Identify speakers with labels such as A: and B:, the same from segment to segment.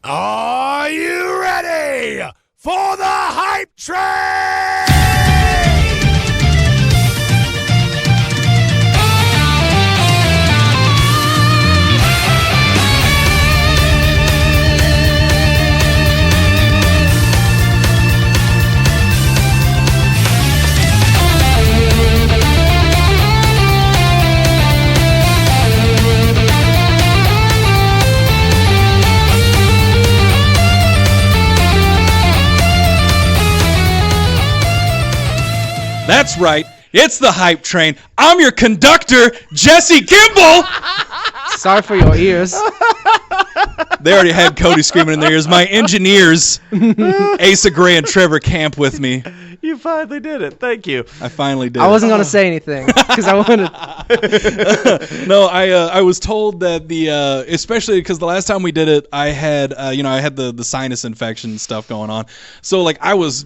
A: Are you ready for the hype train?
B: That's right. It's the hype train. I'm your conductor, Jesse Kimball.
C: Sorry for your ears.
B: They already had Cody screaming in their ears. My engineers, Asa Gray and Trevor Camp with me.
D: You finally did it. Thank you.
B: I finally did.
C: I wasn't going to say anything because I wanted.
B: No, I was told that especially because the last time we did it, I had the sinus infection stuff going on. So like I was,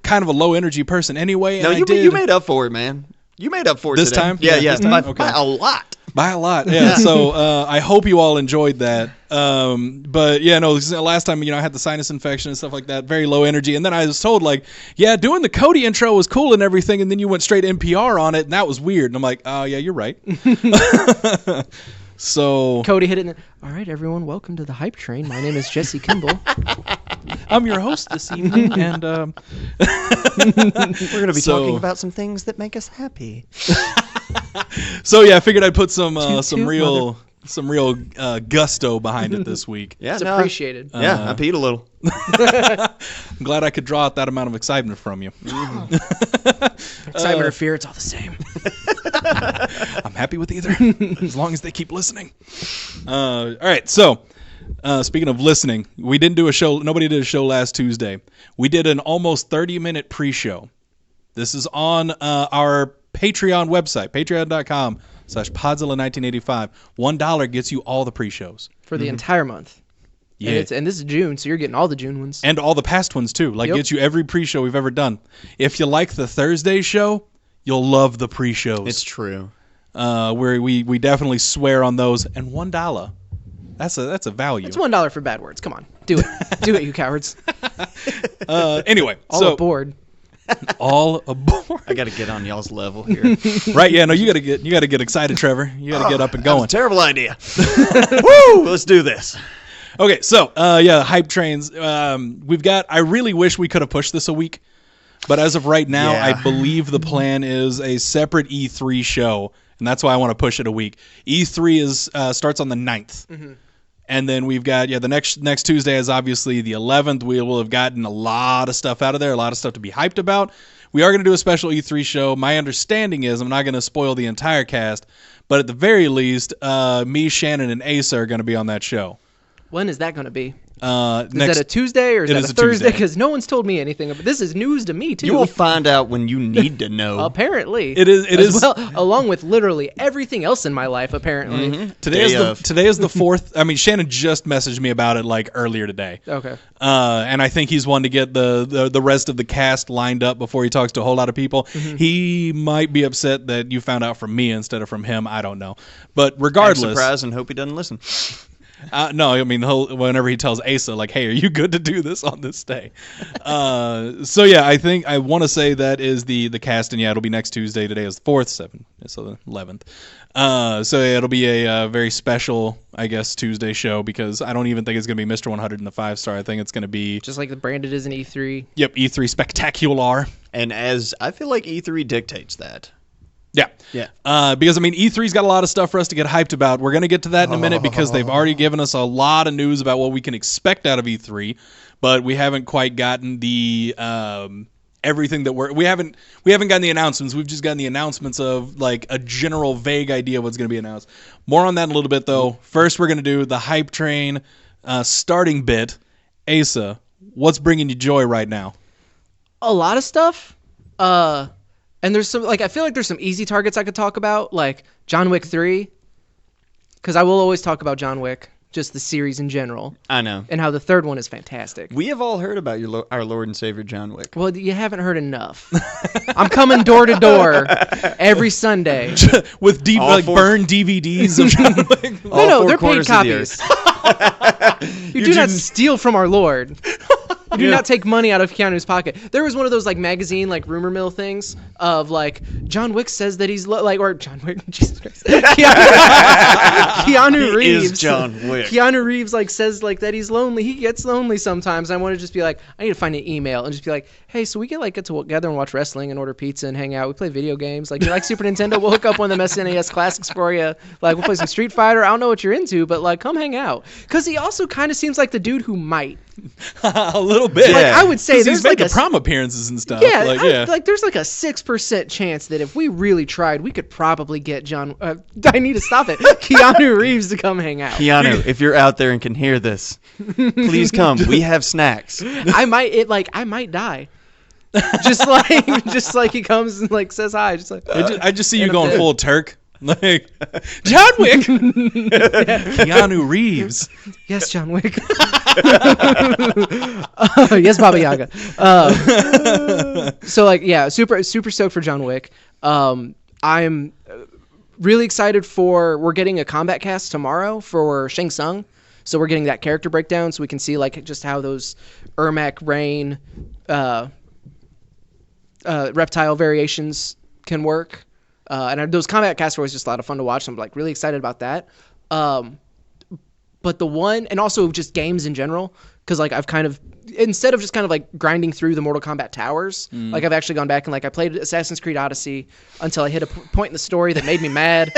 B: kind of a low energy person anyway.
D: No, you made up for it, man. You made up for it
B: this
D: today.
B: time.
D: Yeah.
B: This time?
D: By a lot.
B: By a lot, yeah. So I hope you all enjoyed that. But yeah, no, last time, I had the sinus infection and stuff like that, very low energy. And then I was told, doing the Cody intro was cool and everything, and then you went straight NPR on it, and that was weird. And I'm like, oh, yeah, you're right. So
C: Cody hit it. All right, everyone, welcome to the hype train. My name is Jesse Kimball.
B: I'm your host this evening, and
D: we're going to be talking about some things that make us happy.
B: So yeah, I figured I'd put some real gusto behind it this week.
D: Yeah,
C: It's appreciated.
D: I peed a little.
B: I'm glad I could draw out that amount of excitement from you.
C: Excitement or fear, it's all the same.
B: I'm happy with either, as long as they keep listening. All right, so speaking of listening, we didn't do a show. Nobody did a show last Tuesday. We did an almost 30-minute pre-show. This is on our Patreon website, patreon.com/Podzilla1985. $1 gets you all the pre-shows.
C: For the entire month.
B: Yeah.
C: And this is June, so you're getting all the June ones.
B: And all the past ones, too.
C: Yep.
B: Gets you every pre-show we've ever done. If you like the Thursday show, you'll love the pre-shows.
D: It's true.
B: Where we definitely swear on those. And $1, that's a value.
C: It's $1 for bad words. Come on. Do it. Do it, you cowards.
B: Anyway.
C: All aboard.
B: All aboard.
D: I got to get on y'all's level here.
B: Right, yeah, no, you got to get excited, Trevor. You got to get up and going.
D: Terrible idea. Woo! Let's do this.
B: Okay, so hype trains. I really wish we could have pushed this a week, but as of right now,
D: Yeah.
B: I believe the plan is a separate E3 show, and that's why I want to push it a week. E3 starts on the 9th. Mm-hmm. And then we've got, the next Tuesday is obviously the 11th. We will have gotten a lot of stuff out of there, a lot of stuff to be hyped about. We are going to do a special E3 show. My understanding is I'm not going to spoil the entire cast, but at the very least, me, Shannon, and Asa are going to be on that show.
C: When is that going to be?
B: Is
C: Is that a Tuesday or is that a Thursday?
B: Tuesday.
C: Because no one's told me anything. But this is news to me, too.
D: You will find out when you need to know.
C: Apparently.
B: It is.
C: Well, along with literally everything else in my life, apparently.
D: Mm-hmm.
B: Today is the 4th. I mean, Shannon just messaged me about it earlier today.
C: Okay.
B: And I think he's one to get the rest of the cast lined up before he talks to a whole lot of people. Mm-hmm. He might be upset that you found out from me instead of from him. I don't know. But regardless,
D: I'm surprised and hope he doesn't listen.
B: No, I mean, whenever he tells Asa, hey, are you good to do this on this day? So, yeah, I think I want to say that is the cast, and, yeah, it'll be next Tuesday. Today is the 4th, so the 11th. So, yeah, it'll be a very special, I guess, Tuesday show because I don't even think it's going to be Mr. 100 and the 5-star. I think it's going to be...
C: Just like the branded is in E3.
B: Yep, E3 Spectacular.
D: And as I feel like E3 dictates that.
B: Yeah. Because, E3's got a lot of stuff for us to get hyped about. We're going to get to that in a minute because they've already given us a lot of news about what we can expect out of E3, but we haven't quite gotten the everything that we haven't gotten the announcements. We've just gotten the announcements of a general vague idea of what's going to be announced. More on that in a little bit, though. First, we're going to do the hype train starting bit. Asa, what's bringing you joy right now?
C: A lot of stuff. And there's some, I feel like there's some easy targets I could talk about, like John Wick 3, because I will always talk about John Wick, just the series in general.
D: I know.
C: And how the third one is fantastic.
D: We have all heard about our Lord and Savior John Wick.
C: Well, you haven't heard enough. I'm coming door to door every Sunday.
B: With burned DVDs of John Wick.
C: No, they're paid copies. You do not steal from our Lord. You do not take money out of Keanu's pocket. There was one of those like magazine like rumor mill things of like John Wick says that he's or John Wick, Jesus Christ, Keanu Reeves.
D: Is John Wick.
C: Keanu Reeves like says like that he's lonely. He gets lonely sometimes. I want to just be like, I need to find an email and just be like, hey, so we get together and watch wrestling and order pizza and hang out. We play video games. Like you like Super Nintendo? We'll hook up one of the SNES classics for you. Like we'll play some Street Fighter. I don't know what you're into, but like come hang out. Because he also kind of seems like the dude who might.
B: A little bit.
C: Like I would say there's
B: he's
C: like
B: making prom appearances and stuff.
C: Yeah,
B: like
C: there's like a 6% chance that if we really tried, we could probably get I need to stop it. Keanu Reeves to come hang out.
D: Keanu, if you're out there and can hear this, please come. We have snacks.
C: I might die. just like he comes and like says hi. Just like
B: I just see you going full Turk. Like John Wick, Keanu Reeves.
C: Yes, John Wick. Yes, Baba Yaga. So like, yeah, super stoked for John Wick. I'm really excited we're getting a combat cast tomorrow for Shang Tsung. So we're getting that character breakdown so we can see like just how those Ermac Rain reptile variations can work. And those combat casts were always just a lot of fun to watch. So I'm like really excited about that. But the one, and also just games in general, because like I've kind of, instead of just kind of like grinding through the Mortal Kombat towers, like I've actually gone back and like I played Assassin's Creed Odyssey until I hit a point in the story that made me mad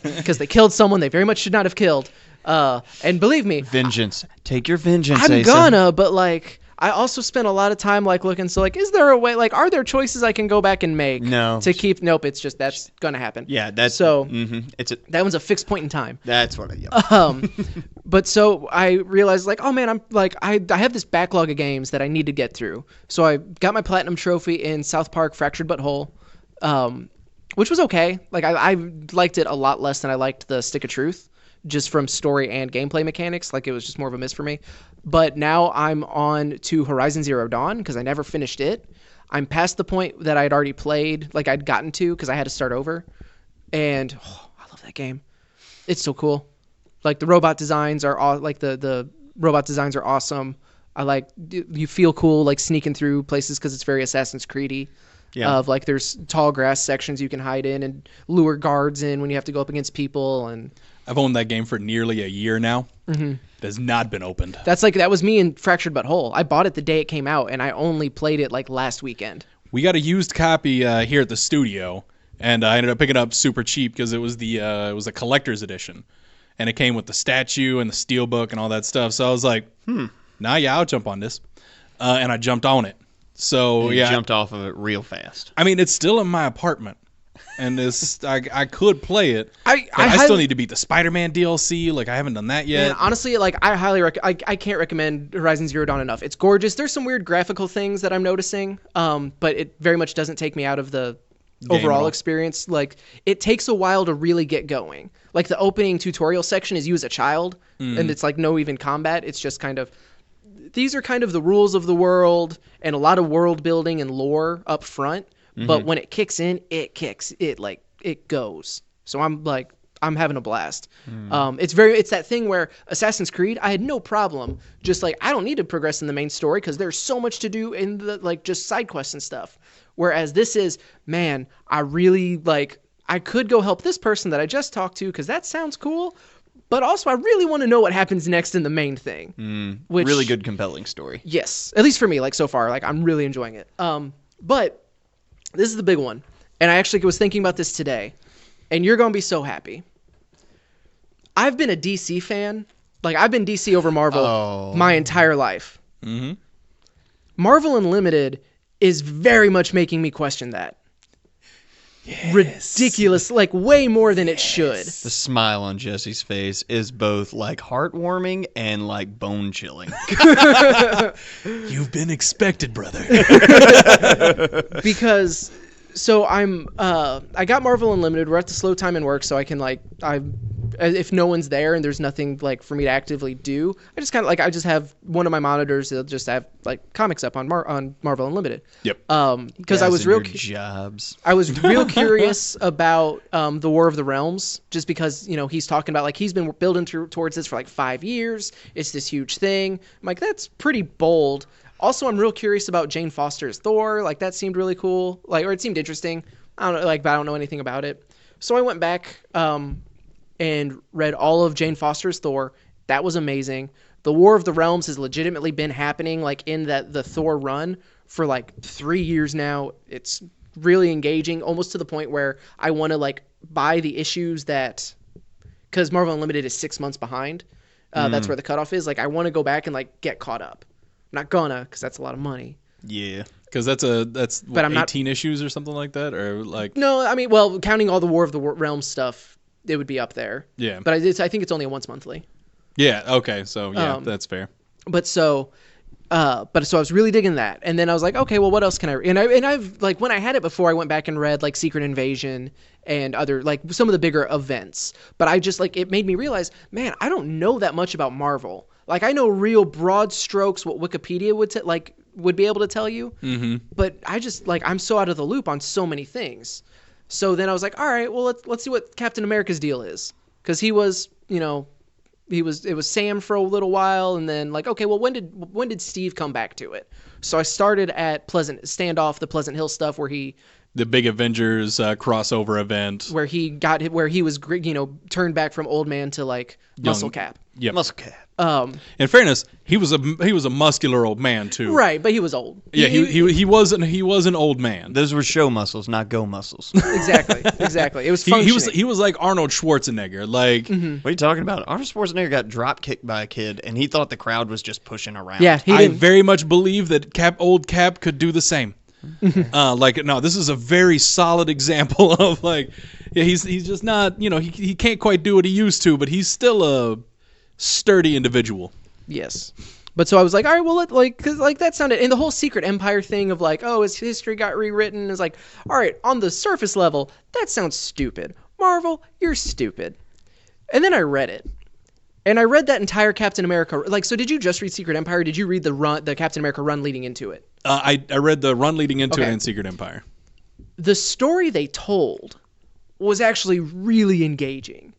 C: because they killed someone they very much should not have killed. And believe me,
D: Vengeance. Take your vengeance,
C: I'm
D: Asa.
C: gonna, but like I also spent a lot of time like looking. So like, is there a way? Like, are there choices I can go back and make?
D: No.
C: To keep? Nope. It's just that's gonna happen.
D: Yeah, that's
C: so.
D: That
C: one's a fixed point in time.
D: That's what I.
C: But so I realized like, oh man, I'm like I have this backlog of games that I need to get through. So I got my platinum trophy in South Park: Fractured But Whole, which was okay. Like I liked it a lot less than I liked the Stick of Truth, just from story and gameplay mechanics. Like it was just more of a miss for me. But now I'm on to Horizon Zero Dawn because I never finished it. I'm past the point that I'd already played, like I'd gotten to because I had to start over. And I love that game. It's so cool. Like the robot designs are the robot designs are awesome. I like you feel cool like sneaking through places because it's very Assassin's Creed-y. Yeah. Of like there's tall grass sections you can hide in and lure guards in when you have to go up against people. And
B: I've owned that game for nearly a year now. Mm-hmm. It has not been opened.
C: That was me in Fractured But Whole. I bought it the day it came out, and I only played it like last weekend.
B: We got a used copy here at the studio, and I ended up picking it up super cheap because it was a collector's edition, and it came with the statue and the steelbook and all that stuff. So I was like, I'll jump on this, and I jumped on it. So
D: you jumped off of it real fast.
B: I mean, it's still in my apartment. And I could play it. I still need to beat the Spider-Man DLC. Like I haven't done that yet.
C: Man, honestly, like I highly recommend. I can't recommend Horizon Zero Dawn enough. It's gorgeous. There's some weird graphical things that I'm noticing, but it very much doesn't take me out of the overall experience. Like it takes a while to really get going. Like the opening tutorial section is you as a child, and it's like no even combat. It's just kind of these are kind of the rules of the world and a lot of world building and lore up front. But when it kicks in, it goes. So I'm having a blast. It's that thing where Assassin's Creed, I had no problem. Just like, I don't need to progress in the main story because there's so much to do in the, like, just side quests and stuff. Whereas this is, man, I really, like, I could go help this person that I just talked to because that sounds cool. But also, I really want to know what happens next in the main thing. Which,
D: really good, compelling story.
C: Yes. At least for me, like, so far. Like, I'm really enjoying it. But this is the big one. And I actually was thinking about this today. And you're going to be so happy. I've been a DC fan. Like, I've been DC over Marvel my entire life. Mm-hmm. Marvel Unlimited is very much making me question that. Yes. Ridiculous. Like, way more than it should.
D: The smile on Jesse's face is both, like, heartwarming and, like, bone-chilling.
B: You've been expected, brother.
C: Because... So I got Marvel Unlimited. We're at the slow time in work, so I can like if no one's there and there's nothing like for me to actively do, I just kind of like I just have one of my monitors that'll just have like comics up on Marvel Unlimited.
B: Yep.
C: Because I was real
D: jobs.
C: I was real curious about the War of the Realms, just because he's talking about like he's been building towards this for like 5 years. It's this huge thing. I'm like, that's pretty bold. Also, I'm real curious about Jane Foster's Thor. Like that seemed really cool. Like, or it seemed interesting. I don't know, like, but I don't know anything about it. So I went back and read all of Jane Foster's Thor. That was amazing. The War of the Realms has legitimately been happening like in the Thor run for like 3 years now. It's really engaging, almost to the point where I want to like buy the issues because Marvel Unlimited is 6 months behind. That's where the cutoff is. Like I want to go back and like get caught up. I'm not gonna, because that's a lot of money.
D: Yeah.
B: Because that's
C: But I'm
B: 18 issues or something like that, or like.
C: No, I mean, well, counting all the War of the Realms stuff, it would be up there.
B: Yeah.
C: But I think it's only a once monthly.
B: Yeah. Okay. So yeah, that's fair.
C: So I was really digging that, and then I was like, okay, well, what else can I? And I've like when I had it before, I went back and read like Secret Invasion and other like some of the bigger events. But I just like it made me realize, man, I don't know that much about Marvel. Like I know real broad strokes what Wikipedia would be able to tell you. Mm-hmm. But I just like I'm so out of the loop on so many things. So then I was like, all right, well let's see what Captain America's deal is, because he was it was Sam for a little while, and then like, okay, well when did Steve come back to it? So I started at the Pleasant Hill stuff where
B: the big Avengers crossover event
C: where he was turned back from old man to like muscle cap.
B: Yep.
D: Muscle cap.
B: In fairness, he was a muscular old man too.
C: Right, but he was old.
B: Yeah, he was an old man.
D: Those were show muscles, not go muscles.
C: Exactly. It was functioning.
B: He was like Arnold Schwarzenegger. Like,
D: What are you talking about? Arnold Schwarzenegger got drop kicked by a kid, and he thought the crowd was just pushing around.
C: Yeah,
B: I very much believe that old Cap could do the same. This is a very solid example of like, yeah, he's just not, he can't quite do what he used to, but he's still a sturdy individual.
C: Yes. But so I was like, all right, well, because like that sounded, and the whole Secret Empire thing of like, oh, his history got rewritten is like, all right, on the surface level, that sounds stupid. Marvel, you're stupid. And then I read it. And I read that entire Captain America. Like, so did you just read Secret Empire? Or did you read the Captain America run leading into it?
B: I read the run leading into
C: Okay.
B: it in Secret Empire.
C: The story they told was actually really engaging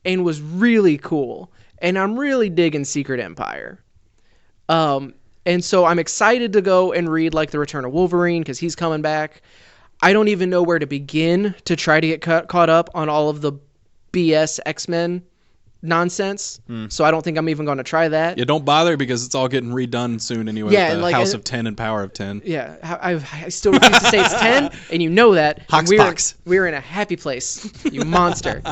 C: and was really cool. And I'm really digging Secret Empire. And so I'm excited to go and read like The Return of Wolverine because he's coming back. I don't even know where to begin to try to get caught up on all of the BS X-Men nonsense. So I don't think I'm even going to try that.
B: Yeah, don't bother because it's all getting redone soon anyway.
C: Yeah,
B: with the
C: like,
B: House of 10 and Power of 10.
C: Yeah, I still refuse to say it's 10, and you know that. And
B: Hoxpox.
C: We're in a happy place, you monster.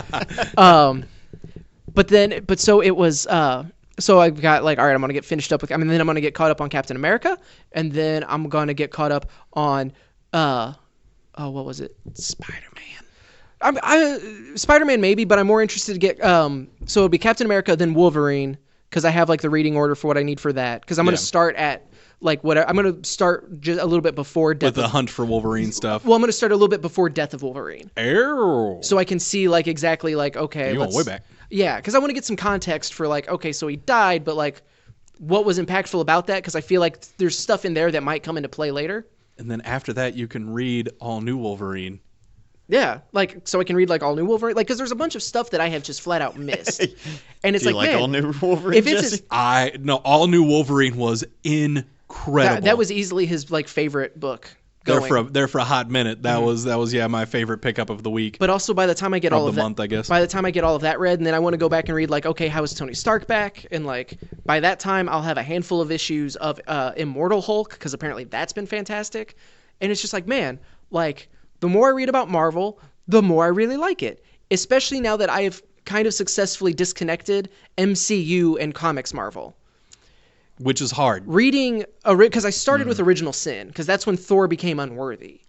C: But so it was. So I got like, all right, I'm gonna get finished up with. Then I'm gonna get caught up on Captain America, and then I'm gonna get caught up on. What was it? Spider-Man. Spider-Man maybe, but I'm more interested to get. So it'll be Captain America, then Wolverine, because I have like the reading order for what I need for that. Because I'm gonna start at like what I'm gonna start just a little bit before Death.
B: With the Hunt for Wolverine stuff.
C: Well, I'm gonna start a little bit before Death of Wolverine. So I can see like exactly like okay.
B: You went way back.
C: Yeah, because I want to get some context for like okay, so he died, but like what was impactful about that? Because I feel like there's stuff in there that might come into play later.
B: And then after that, you can read All New Wolverine.
C: Yeah, like so I can read like All New Wolverine, like because there's a bunch of stuff that I have just flat out missed, and it's
D: Do you
C: like man,
D: All New Wolverine.
C: if it's his,
B: All New Wolverine was incredible.
C: that was easily his like favorite book.
B: There for a hot minute. That was my favorite pickup of the week.
C: But also by the time I get all of that,
B: month, I guess.
C: By the time I get all of that read, and then I want to go back and read like, okay, how is Tony Stark back? And like by that time, I'll have a handful of issues of Immortal Hulk because apparently that's been fantastic. And it's just like, man, like the more I read about Marvel, the more I really like it. Especially now that I have kind of successfully disconnected MCU and comics Marvel.
B: Which is hard.
C: Reading because I started with Original Sin because that's when Thor became unworthy.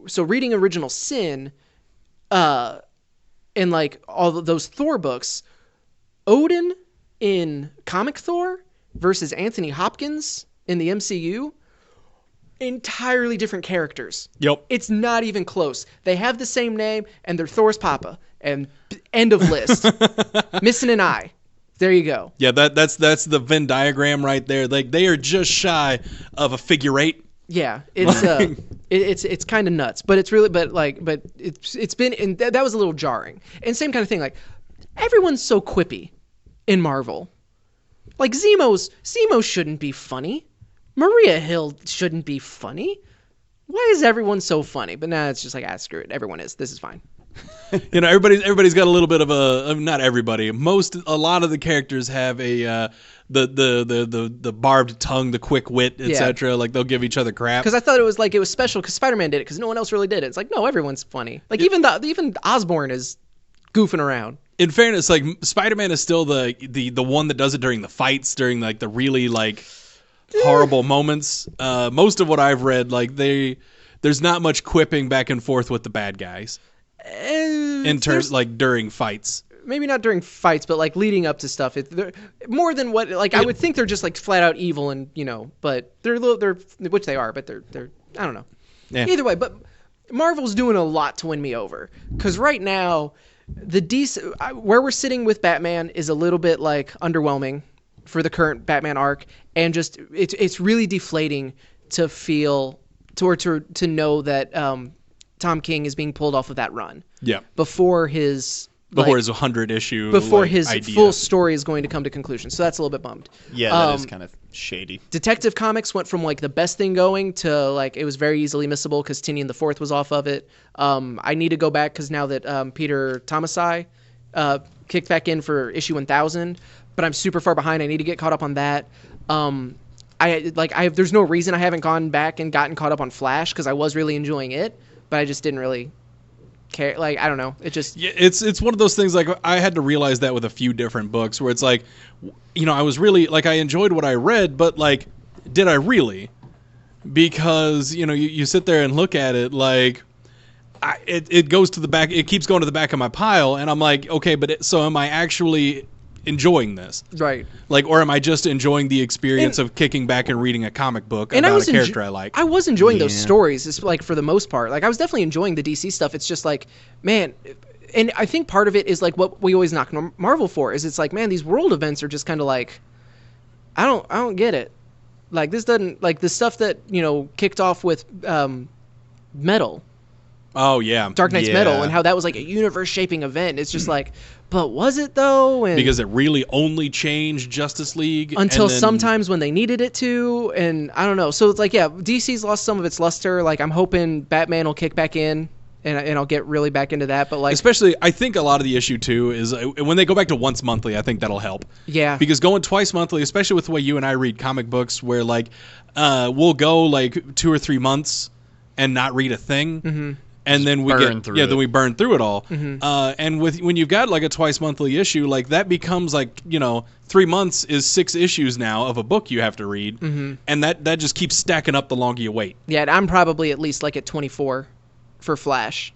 C: So reading Original Sin, and like all of those Thor books, Odin in comic Thor versus Anthony Hopkins in the MCU, entirely different characters.
B: Yep.
C: It's not even close. They have the same name and they're Thor's papa, and End of list. Missing an eye. There you go.
B: Yeah, that's the Venn diagram right there. Like they are just shy of a figure 8.
C: Yeah, it's kind of nuts, but it's been, and that was a little jarring. And same kind of thing, like everyone's so quippy in Marvel. Like Zemo shouldn't be funny. Maria Hill shouldn't be funny. Why is everyone so funny? But now it's just like, screw it. Everyone is. This is fine.
B: You know, everybody's got a little bit of not everybody. A lot of the characters have a the barbed tongue, the quick wit, etc.
C: Yeah.
B: Like they'll give each other crap.
C: Because I thought it was special because Spider-Man did it because no one else really did it. It's like, no, everyone's funny. Like even Osborn is goofing around.
B: In fairness, like Spider-Man is still the one that does it during the fights, during like the really like horrible moments. Most of what I've read, like there's not much quipping back and forth with the bad guys. In terms like during fights,
C: maybe not during fights, but like leading up to stuff. More than what like I would think they're just like flat out evil and but they're which they are, but they're I don't know. Yeah. Either way, but Marvel's doing a lot to win me over because right now the DC where we're sitting with Batman is a little bit like underwhelming for the current Batman arc, and just it's really deflating to feel to know that Tom King is being pulled off of that run.
B: Yeah.
C: Before his
B: 100 issue.
C: Before his
B: idea.
C: full story is going to come to conclusion. So that's a little bit bummed.
D: Yeah, that is kind of shady. Detective
C: Comics went from like the best thing going to like it was very easily missable because Tinian the Fourth was off of it. I need to go back because now that Peter Tomasi kicked back in for issue 1000, but I'm super far behind. I need to get caught up on that. There's no reason I haven't gone back and gotten caught up on Flash because I was really enjoying it. But I just didn't really care. Like, I don't know. It just...
B: Yeah, it's one of those things, like, I had to realize that with a few different books where it's like, I was really, like, I enjoyed what I read, but, like, did I really? Because, you sit there and look at it, like, it goes to the back, it keeps going to the back of my pile, and I'm like, okay, but so am I actually enjoying this?
C: Right.
B: Like, or am I just enjoying the experience of kicking back and reading a comic book about a character I like?
C: I was enjoying those stories, it's like for the most part. Like I was definitely enjoying the DC stuff. It's just like, man, and I think part of it is like what we always knock Marvel for is it's like, man, these world events are just kind of like, I don't get it. Like this doesn't like the stuff that kicked off with Metal.
B: Oh yeah,
C: Dark Knight's Metal, and how that was like a universe-shaping event. It's just like, but was it though? And
B: because it really only changed Justice League
C: until sometimes when they needed it to, and I don't know. So it's like, DC's lost some of its luster. Like I'm hoping Batman will kick back in, and I'll get really back into that. But like,
B: especially, I think a lot of the issue too is when they go back to once monthly. I think that'll help.
C: Yeah.
B: Because going twice monthly, especially with the way you and I read comic books, where like we'll go like 2 or 3 months and not read a thing. Mm-hmm. And then we burn through it all. Mm-hmm. And when you've got like a twice monthly issue, like that becomes like 3 months is 6 issues now of a book you have to read, and that just keeps stacking up the longer you wait.
C: Yeah, and I'm probably at least like at 24 for Flash.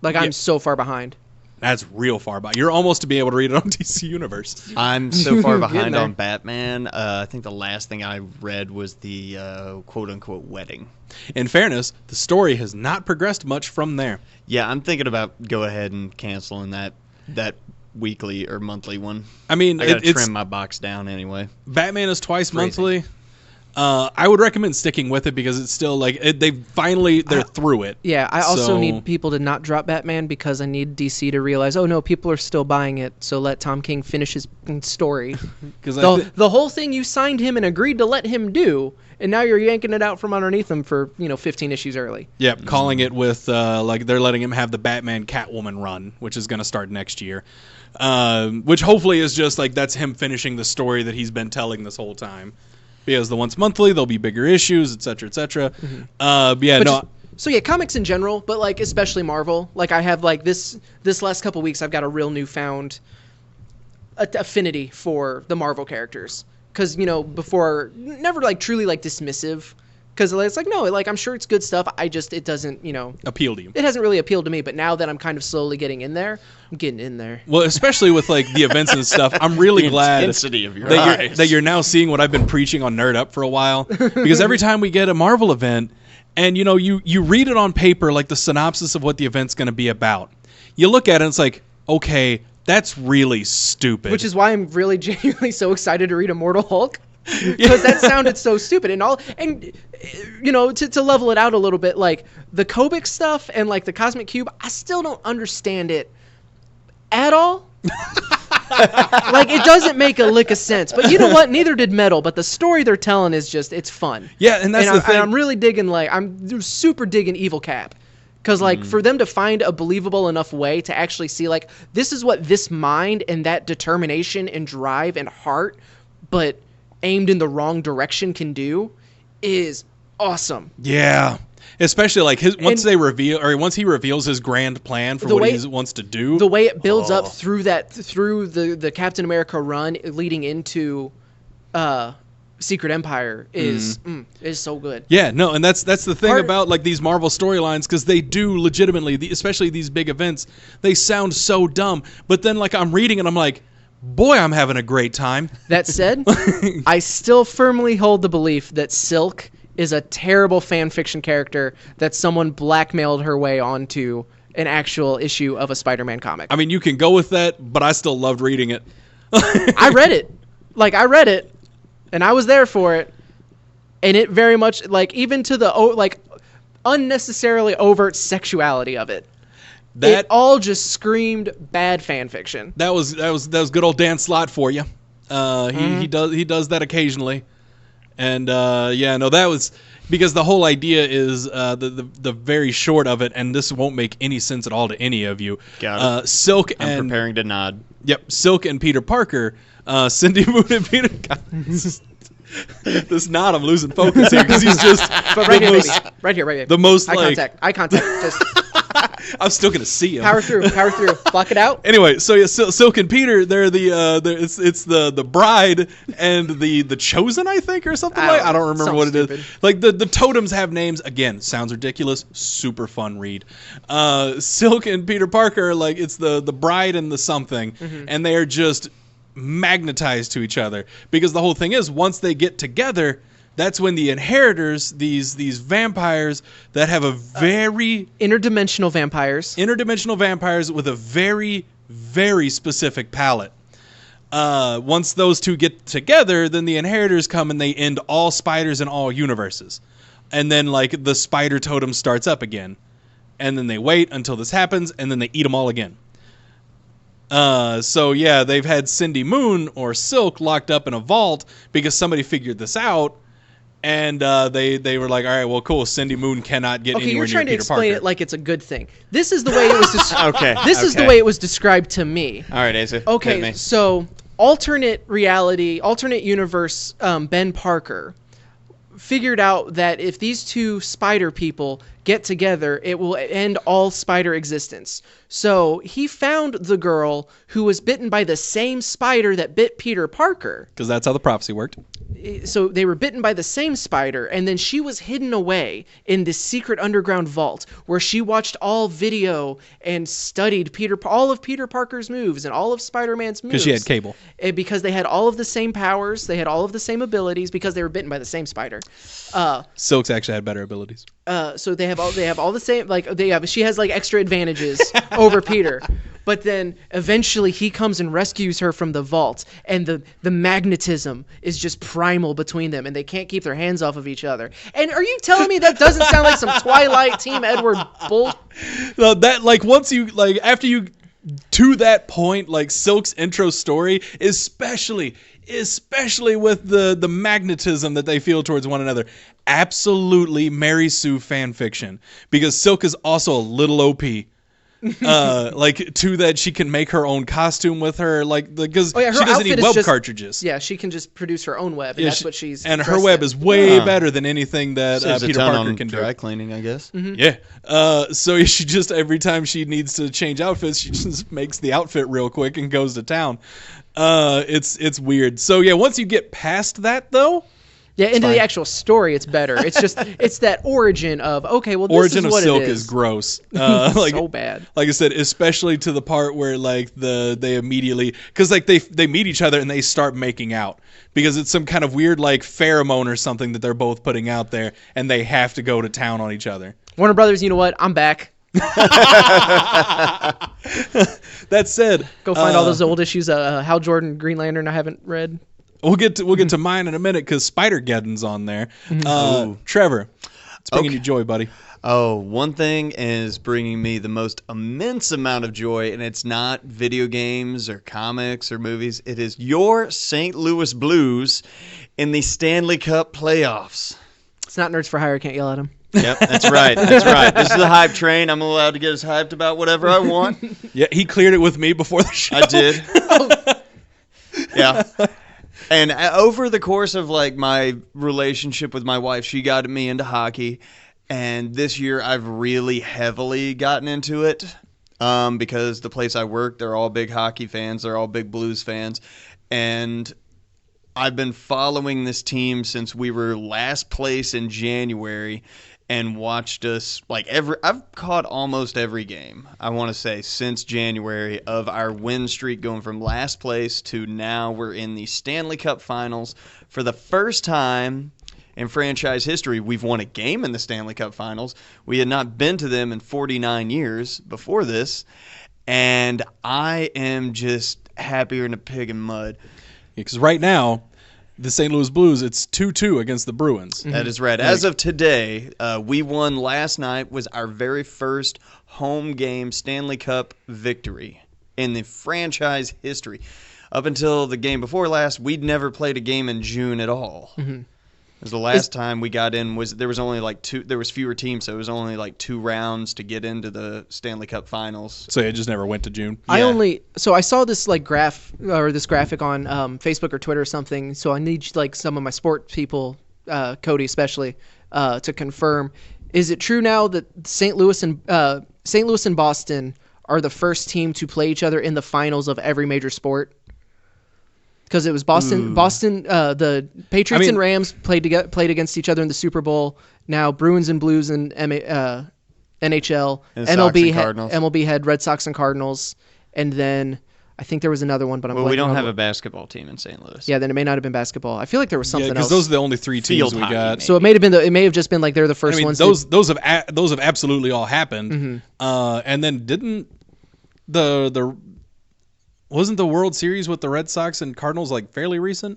C: Like I'm so far behind.
B: That's real far behind. You're almost to be able to read it on DC Universe.
D: I'm so far behind on Batman. I think the last thing I read was the quote-unquote wedding.
B: In fairness, the story has not progressed much from there.
D: Yeah, I'm thinking about go ahead and canceling that weekly or monthly one.
B: I mean,
D: I gotta trim my box down anyway.
B: Batman is twice monthly. I would recommend sticking with it because it's still like they're through it.
C: Yeah, I also need people to not drop Batman because I need DC to realize, oh no, people are still buying it. So let Tom King finish his story. Because the whole thing you signed him and agreed to let him do, and now you're yanking it out from underneath him for 15 issues early.
B: Yep, calling it with like they're letting him have the Batman Catwoman run, which is going to start next year. Which hopefully is just like that's him finishing the story that he's been telling this whole time. Because the once monthly, there'll be bigger issues, etc., etc.
C: So comics in general, but like especially Marvel. Like I have like this last couple weeks, I've got a real newfound affinity for the Marvel characters. Because before, never like truly like dismissive. Because it's like no, like I'm sure it's good stuff. It doesn't
B: appeal to you.
C: It hasn't really appealed to me. But now that I'm kind of slowly getting in there, I'm getting in there.
B: Well, especially with like the events and stuff, I'm really glad that you're now seeing what I've been preaching on Nerd Up for a while. Because every time we get a Marvel event, and you read it on paper, like the synopsis of what the event's going to be about, you look at it and it's like, okay, That's really stupid.
C: Which is why I'm really genuinely so excited to read Immortal Hulk. Because that sounded so stupid and you know, to level it out a little bit, like the Kobik stuff and like the Cosmic Cube, I still don't understand it at all. Like, it doesn't make a lick of sense. But you know what? Neither did Metal. But the story they're telling is just, it's fun.
B: Yeah, and that's the thing.
C: And I'm really digging, like, I'm super digging Evil Cap. Because, like, for them to find a believable enough way to actually see, like, this is what this mind and that determination and drive and heart, but aimed in the wrong direction can do, is awesome.
B: Yeah. Especially like once he reveals his grand plan for what he wants to do.
C: The way it builds up through the Captain America run leading into Secret Empire is so good.
B: Yeah, no, and that's the thing about like these Marvel storylines, because they do legitimately, especially these big events, they sound so dumb. But then like I'm reading and I'm like, boy, I'm having a great time.
C: That said, I still firmly hold the belief that Silk is a terrible fan fiction character that someone blackmailed her way onto an actual issue of a Spider-Man comic.
B: I mean, you can go with that, but I still loved reading it.
C: I read it. And I was there for it. And it very much, like, even to the, like, unnecessarily overt sexuality of it. It all just screamed bad fan fiction.
B: That was good old Dan Slott for you. He does that occasionally. And that was because the whole idea is the very short of it, and this won't make any sense at all to any of you.
D: Got it.
B: Silk
D: I'm
B: and
D: preparing to nod.
B: Yep, Silk and Peter Parker, Cindy Moon and Peter. This nod, I'm losing focus here because he's just
C: right here, baby. Right here.
B: The most
C: eye contact. Just
B: I'm still gonna see him.
C: Power through. Block it out.
B: Anyway, so yeah, Silk and Peter, they're it's the bride and the chosen, I think, or something like. I don't remember what it is. Like the totems have names. Again, sounds ridiculous. Super fun read. Silk and Peter Parker, like it's the bride and the something, and they are just magnetized to each other, because the whole thing is once they get together, that's when the inheritors, these vampires that have a very
C: interdimensional vampires
B: with a very, very specific palette. Once those two get together, then the inheritors come and they end all spiders in all universes, and then like the spider totem starts up again, and then they wait until this happens, and then they eat them all again. So yeah, they've had Cindy Moon or Silk locked up in a vault because somebody figured this out. And they were like, all right, well, cool. Cindy Moon cannot get anywhere near Peter Parker. Okay,
C: you're trying to explain it like it's a good thing. This is the way it was described. This is the way it was described to me.
D: All right, Asa.
C: Okay, so alternate reality, alternate universe, Ben Parker figured out that if these two spider people get together, it will end all spider existence. So he found the girl who was bitten by the same spider that bit Peter Parker.
B: Because that's how the prophecy worked.
C: So they were bitten by the same spider, and then she was hidden away in this secret underground vault where she watched all video and studied all of Peter Parker's moves and all of Spider-Man's moves.
B: Because she had cable.
C: And because they had all of the same powers, they had all of the same abilities, because they were bitten by the same spider.
B: Silk's actually had better abilities.
C: So they have all the same, like she has like extra advantages over Peter. But then eventually he comes and rescues her from the vault, and the magnetism is just primal between them, and they can't keep their hands off of each other. And are you telling me that doesn't sound like some Twilight Team Edward bull?
B: No, that like once you like after you to that point, like Silk's intro story, especially with the magnetism that they feel towards one another, absolutely Mary Sue fan fiction, because Silk is also a little OP. Like to that she can make her own costume with her, like because she doesn't need web cartridges.
C: Yeah, she can just produce her own web, and that's what she's.
B: And her web is way better than anything that Peter Parker can do.
D: Dry cleaning, I guess.
C: Mm-hmm.
B: Yeah. So she just every time she needs to change outfits, she just makes the outfit real quick and goes to town. It's weird. So yeah, once you get past that though.
C: Yeah, into the actual story, it's better. It's just it's that origin of this
B: origin
C: is what
B: of Silk
C: it is.
B: Gross.
C: Like, so bad.
B: Like I said, especially to the part where like they immediately, because like they meet each other and they start making out because it's some kind of weird like pheromone or something that they're both putting out there, and they have to go to town on each other.
C: Warner Brothers, you know what? I'm back.
B: That said,
C: Go find all those old issues. Hal Jordan, Green Lantern. I haven't read.
B: We'll get to mine in a minute because Spider-Geddon's on there. Trevor, it's bringing you joy, buddy.
D: Oh, one thing is bringing me the most immense amount of joy, and it's not video games or comics or movies. It is your St. Louis Blues in the Stanley Cup playoffs.
C: It's not Nerds for Hire. I can't yell at him.
D: Yep, that's right. That's right. This is the hype train. I'm allowed to get as hyped about whatever I want.
B: Yeah, he cleared it with me before the show.
D: I did. Yeah. And over the course of like my relationship with my wife, she got me into hockey. And this year I've really heavily gotten into it because the place I work, they're all big hockey fans. They're all big Blues fans. And I've been following this team since we were last place in January and watched us like I've caught almost every game, I want to say, since January of our win streak going from last place to now we're in the Stanley Cup Finals. For the first time in franchise history, we've won a game in the Stanley Cup Finals. We had not been to them in 49 years before this, and I am just happier than a pig in mud.
B: Because right now, the St. Louis Blues, it's 2-2 against the Bruins.
D: That is right. As of today, we won last night, was our very first home game Stanley Cup victory in the franchise history. Up until the game before last, we'd never played a game in June at all. Mm-hmm. The last time we got in there was only like there was fewer teams, so it was only like 2 rounds to get into the Stanley Cup Finals.
B: So it just never went to June.
C: Yeah. I saw this like this graphic on Facebook or Twitter or something. So I need like some of my sport people, Cody especially, to confirm. Is it true now that St. Louis and Boston are the first team to play each other in the finals of every major sport? Because it was Boston, the Patriots and Rams played against each other in the Super Bowl. Now Bruins and Blues and NHL,
D: and
C: MLB had Red Sox and Cardinals, and then I think there was another one. But
D: we don't have a basketball team in St. Louis.
C: Yeah, then it may not have been basketball. I feel like there was something else.
B: Because those are the only 3 teams we got.
D: Maybe.
C: So it may have just been like they're the first ones.
B: Those have absolutely all happened. Mm-hmm. And then didn't wasn't the World Series with the Red Sox and Cardinals like fairly recent?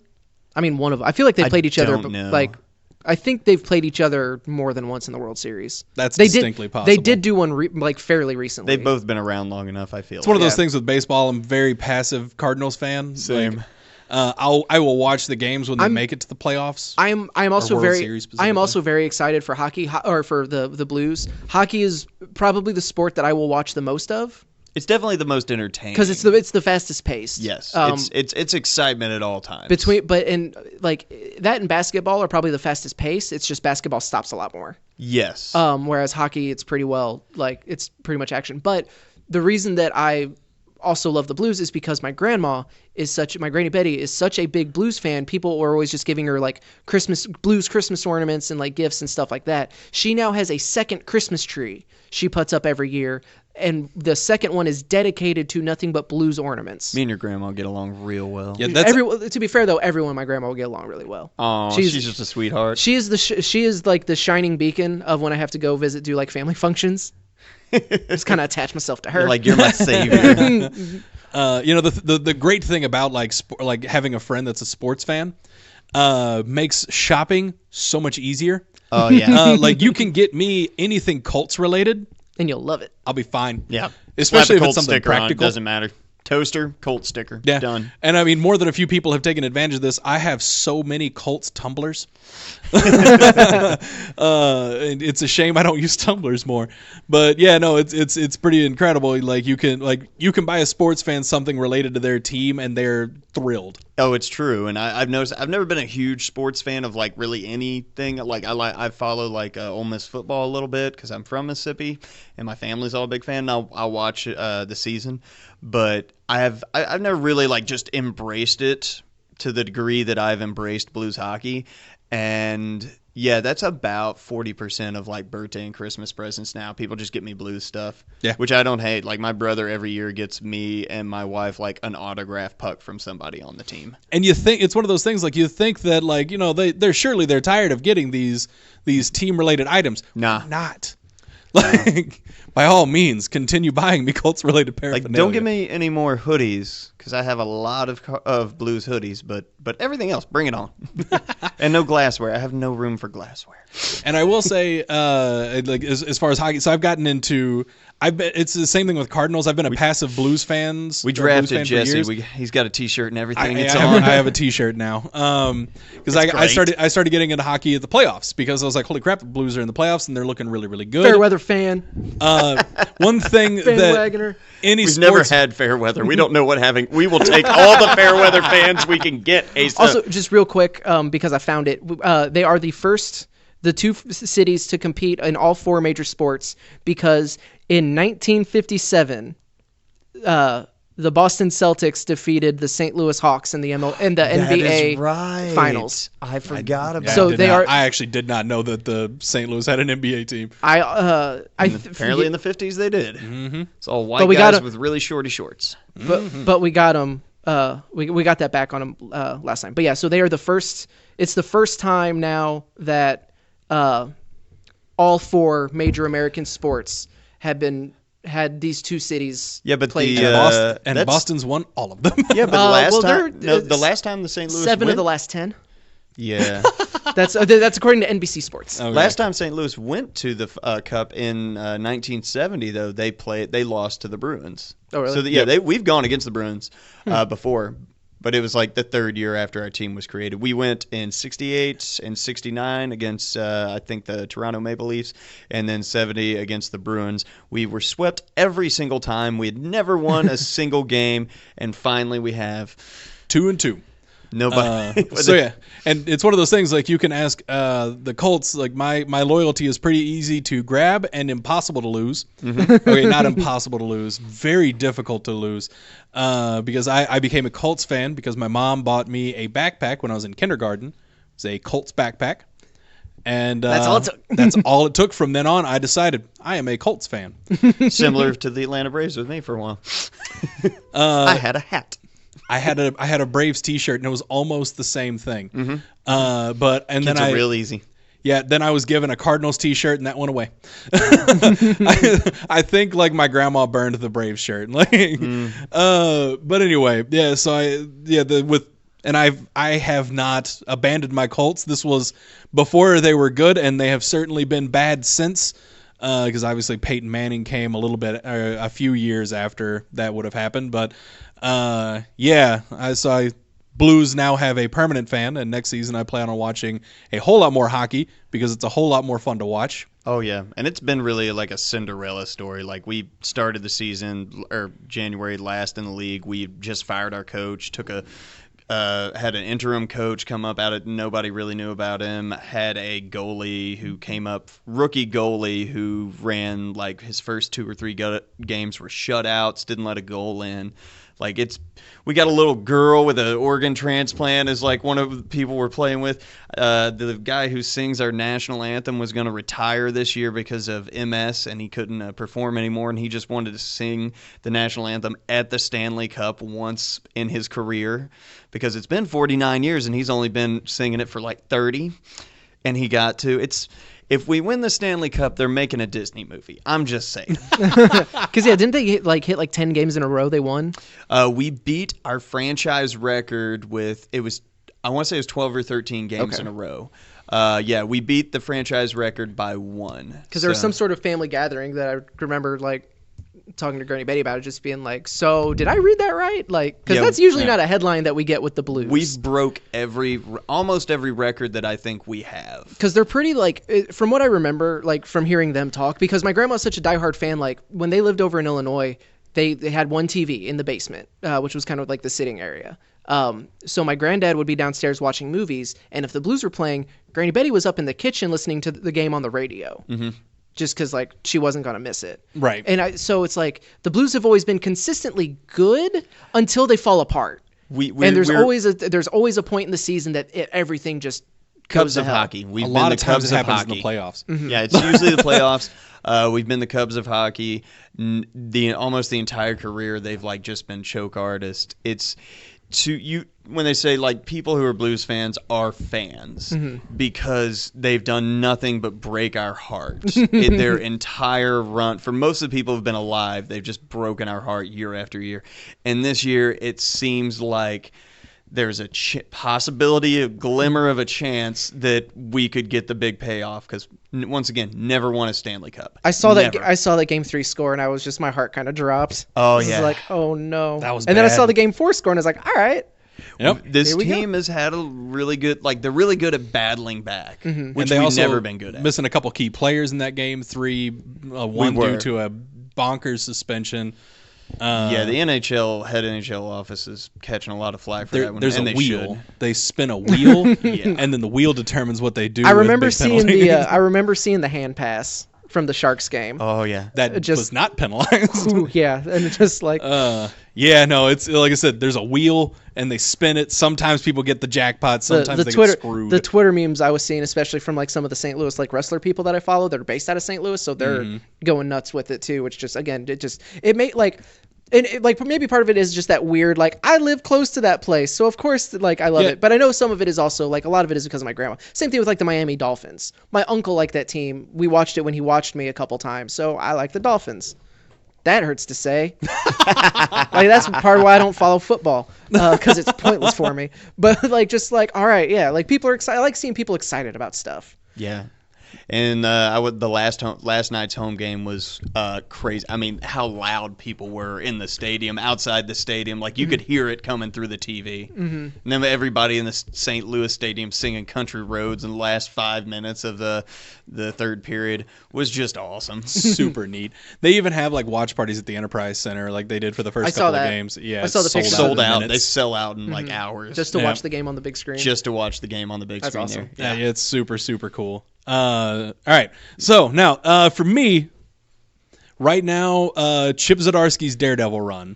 C: I mean, one of them. I feel like they played each other, but
D: know.
C: like I think they've played each other more than once in the World Series.
B: That's distinctly possible.
C: They did do one fairly recently.
D: They've both been around long enough, I feel.
B: It's one of those things with baseball. I'm a very passive Cardinals fan.
D: Same.
B: I will watch the games when they make it to the playoffs.
C: I am also very excited for hockey or for the Blues. Hockey is probably the sport that I will watch the most of.
D: It's definitely the most entertaining
C: because it's the fastest paced.
D: Yes, it's excitement at all times.
C: That and basketball are probably the fastest pace. It's just basketball stops a lot more.
D: Yes.
C: Whereas hockey, it's pretty much action. But the reason that I also love the Blues is because my Granny Betty is such a big Blues fan. People were always just giving her like Blues Christmas ornaments and like gifts and stuff like that. She now has a second Christmas tree she puts up every year, and the second one is dedicated to nothing but Blues ornaments.
D: Me and your grandma get along real well.
C: Yeah, to be fair though, everyone and my grandma will get along really well.
D: Oh, she's just a sweetheart.
C: She is like the shining beacon of when I have to go do like family functions. Just kind of attach myself to her.
D: You're my savior.
B: The great thing about like having a friend that's a sports fan makes shopping so much easier.
D: Oh yeah.
B: You can get me anything Colts related,
C: and you'll love it.
B: I'll be fine.
D: Yeah.
B: Especially if it's something practical.
D: Doesn't matter. Toaster, Colt sticker.
B: Yeah.
D: Done.
B: And I mean, more than a few people have taken advantage of this. I have so many Colts tumblers. It's a shame I don't use tumblers more. But yeah, no, it's pretty incredible. You can buy a sports fan something related to their team and they're thrilled.
D: Oh, it's true. And I've noticed I've never been a huge sports fan of really anything. I follow Ole Miss football a little bit because I'm from Mississippi and my family's all a big fan. And I'll watch the season, but I've never really just embraced it to the degree that I've embraced Blues hockey. And yeah, that's about 40% of birthday and Christmas presents now. People just get me Blues stuff, which I don't hate. My brother every year gets me and my wife an autographed puck from somebody on the team.
B: And you think it's one of those things you think that they're tired of getting these team related items.
D: Nah,
B: not. by all means, continue buying me Colts-related
D: Like,
B: paraphernalia.
D: don't give me any more hoodies because I have a lot of Blues hoodies, but everything else, bring it on. And no glassware. I have no room for glassware.
B: And I will say, like as far as hockey, so I've gotten into. It's the same thing with Cardinals. I've been a passive Blues fan.
D: We drafted Jesse. He's got a T-shirt and everything.
B: I have a T-shirt now. Because I started getting into hockey at the playoffs because I was like, holy crap, the Blues are in the playoffs and they're looking really, really good.
C: Fair weather fan.
B: One thing that
C: Bandwagoner.
D: We've never had fair weather. We don't know what having. We will take all the fair weather fans we can get.
C: Also, just real quick, because I found it, they are the two cities to compete in all four major sports because in 1957, the Boston Celtics defeated the St. Louis Hawks in the NBA finals.
D: I forgot about.
C: So
B: I actually did not know that the St. Louis had an NBA team.
D: Apparently in the 50s they did.
B: Mm-hmm.
D: It's all white guys with really shorty shorts.
C: But we got them. We got that back on them last time. But yeah, so they are the first. It's the first time now that all four major American sports had these two cities.
D: Yeah, but
C: played
B: Boston's won all of them.
D: Yeah, but the last time the St. Louis
C: 7 of the last 10.
D: Yeah,
C: that's according to NBC Sports.
B: Okay.
D: Last time St. Louis went to the Cup in 1970, though they lost to the Bruins.
C: Oh, really?
D: So we've gone against the Bruins before, but it was like the third year after our team was created. We went in 68 and 69 against I think the Toronto Maple Leafs, and then 70 against the Bruins. We were swept every single time. We had never won a single game, and finally we have
B: 2-2.
D: Nobody.
B: So yeah, and it's one of those things like you can ask the Colts. Like my loyalty is pretty easy to grab and impossible to lose. Mm-hmm. Okay, not impossible to lose, very difficult to lose, because I became a Colts fan because my mom bought me a backpack when I was in kindergarten. It was a Colts backpack, and
C: that's all it took.
B: That's all it took. From then on, I decided I am a Colts fan.
D: Similar to the Atlanta Braves with me for a while. I had a hat.
B: I had a Braves T-shirt and it was almost the same thing. Mm-hmm.
D: Kids are real easy.
B: Yeah, then I was given a Cardinals T-shirt and that went away. I think like my grandma burned the Braves shirt. But anyway, yeah. So I have not abandoned my Colts. This was before they were good, and they have certainly been bad since. Because obviously Peyton Manning came a few years after that would have happened, but. Blues now have a permanent fan, and next season I plan on watching a whole lot more hockey because it's a whole lot more fun to watch.
D: Oh yeah, and it's been really like a Cinderella story. Like we started the season or January last in the league. We just fired our coach, had an interim coach come up out of nobody really knew about him, had a goalie who came up, rookie goalie who ran like his first 2 or 3 games were shutouts, didn't let a goal in. Like we got a little girl with an organ transplant is like one of the people we're playing with. The guy who sings our national anthem was going to retire this year because of MS and he couldn't perform anymore, and he just wanted to sing the national anthem at the Stanley Cup once in his career because it's been 49 years and he's only been singing it for like 30, and he got to. If we win the Stanley Cup, they're making a Disney movie. I'm just saying.
C: Because didn't they hit like 10 games in a row they won?
D: We beat our franchise record with I want to say it was 12 or 13 games in a row. We beat the franchise record by 1.
C: Because there was some sort of family gathering that I remember like talking to Granny Betty about it, just being like, so did I read that right? Like, because that's usually not a headline that we get with the Blues.
D: We've broke almost every record that I think we have.
C: Because they're pretty, like, from what I remember, like, from hearing them talk, because my grandma's such a diehard fan, like, when they lived over in Illinois, they had one TV in the basement, which was kind of like the sitting area. So my granddad would be downstairs watching movies, and if the Blues were playing, Granny Betty was up in the kitchen listening to the game on the radio. Mm-hmm. Just because, like, she wasn't going to miss it.
B: Right.
C: And so it's like the Blues have always been consistently good until they fall apart. And there's always a point in the season that everything just
D: Cubs of hockey. We've
B: a lot
D: been
B: of
D: the
B: times
D: Cubs
B: it
D: of
B: happens
D: hockey.
B: in the playoffs.
C: Mm-hmm.
D: Yeah, it's usually the playoffs. We've been the Cubs of hockey. Almost the entire career, they've like just been choke artists. when they say like people who are Blues fans are fans because they've done nothing but break our hearts in their entire run. For most of the people who've been alive, they've just broken our heart year after year. And this year, it seems like there's a possibility, a glimmer of a chance that we could get the big payoff because once again, never won a Stanley Cup.
C: I saw
D: Never.
C: that. I saw that Game 3 score, and I was just my heart kind of dropped.
D: Oh,
C: I was
D: yeah.
C: like, oh no.
B: That was
C: and then I
B: bad.
C: saw the Game 4 score, and I was like, all right.
B: Yep.
D: This
C: Here we go.
D: team has had a really good, like they're really good at battling back, which
B: And they
D: we've
B: also
D: never been good at.
B: missing a couple key players in that game. One
D: were.
B: due to a bonkers suspension.
D: Yeah, the head NHL office is catching a lot of flack for that one.
B: There's
D: and
B: a
D: they
B: wheel.
D: should.
B: They spin a wheel,
D: Yeah.
B: and then the wheel determines what they do.
C: I
B: with
C: remember
B: big
C: seeing
B: penalties.
C: I remember seeing the hand pass from the Sharks game.
D: Oh yeah,
B: that
C: just-
B: was not penalized.
C: Ooh, yeah, and it's just like
B: Yeah, no, it's like I said. There's a wheel, and they spin it. Sometimes people get the jackpot. Sometimes they
C: Twitter
B: get screwed.
C: the Twitter memes I was seeing, especially from like some of the St. Louis like wrestler people that I follow, that are based out of St. Louis, so they're going nuts with it too. Which just again, it made like. And like maybe part of it is just that weird, like I live close to that place, so of course like I love
B: Yeah.
C: it. But I know some of it is also like a lot of it is because of my grandma. Same thing with like the Miami Dolphins. My uncle liked that team. We watched it when he watched me a couple times, so I like the Dolphins. That hurts to say. Like that's part of why I don't follow football because it's pointless for me. But like just like all right, yeah, like people are excited. I like seeing people excited about stuff.
D: yeah. And the last night's home game was crazy. I mean, how loud people were in the stadium, outside the stadium, like you could hear it coming through the TV. And then everybody in the St. Louis stadium singing "Country Roads" in the last 5 minutes of the third period was just awesome.
B: Super neat. They even have like watch parties at the Enterprise Center, like they did for the
C: I
B: first
C: saw
B: couple
C: that.
B: of games. Yeah,
C: I saw the
B: it's
C: pictures.
D: Sold
B: in
D: out. They
B: minutes.
D: sell out in like hours
C: Just to
B: Yeah.
C: watch the game on the big screen.
D: just to watch the game on the big
C: That's
D: screen
C: awesome.
D: there.
B: Yeah, it's super, super cool. All right. So now, for me, right now, Chip Zdarsky's Daredevil run.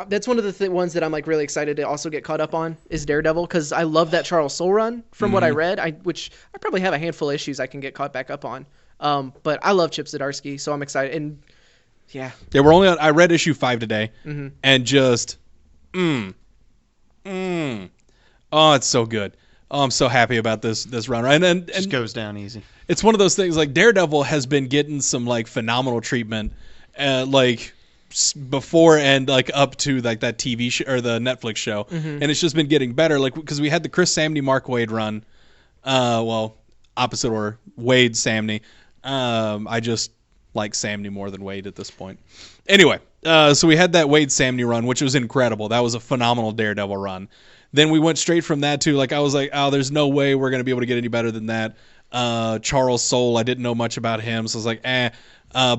C: That's one of the ones that I'm like really excited to also get caught up on is Daredevil because I love that Charles Soule run from what I read. Which I probably have a handful of issues I can get caught back up on. But I love Chip Zdarsky, so I'm excited. And yeah,
B: Yeah, we're only on, I read issue 5 today, and just, oh, it's so good. Oh, I'm so happy about this run. And
D: Just goes down easy.
B: it's one of those things like Daredevil has been getting some like phenomenal treatment, like before and like up to like that TV show or the Netflix show, and it's just been getting better. Like because we had the Chris Samney, Mark Waid run, well, opposite order, Waid Samney. I just like Samney more than Waid at this point. Anyway, so we had that Waid Samney run, which was incredible. That was a phenomenal Daredevil run. Then we went straight from that to like I was like, oh, there's no way we're gonna be able to get any better than that. Charles Soule, I didn't know much about him, so I was like,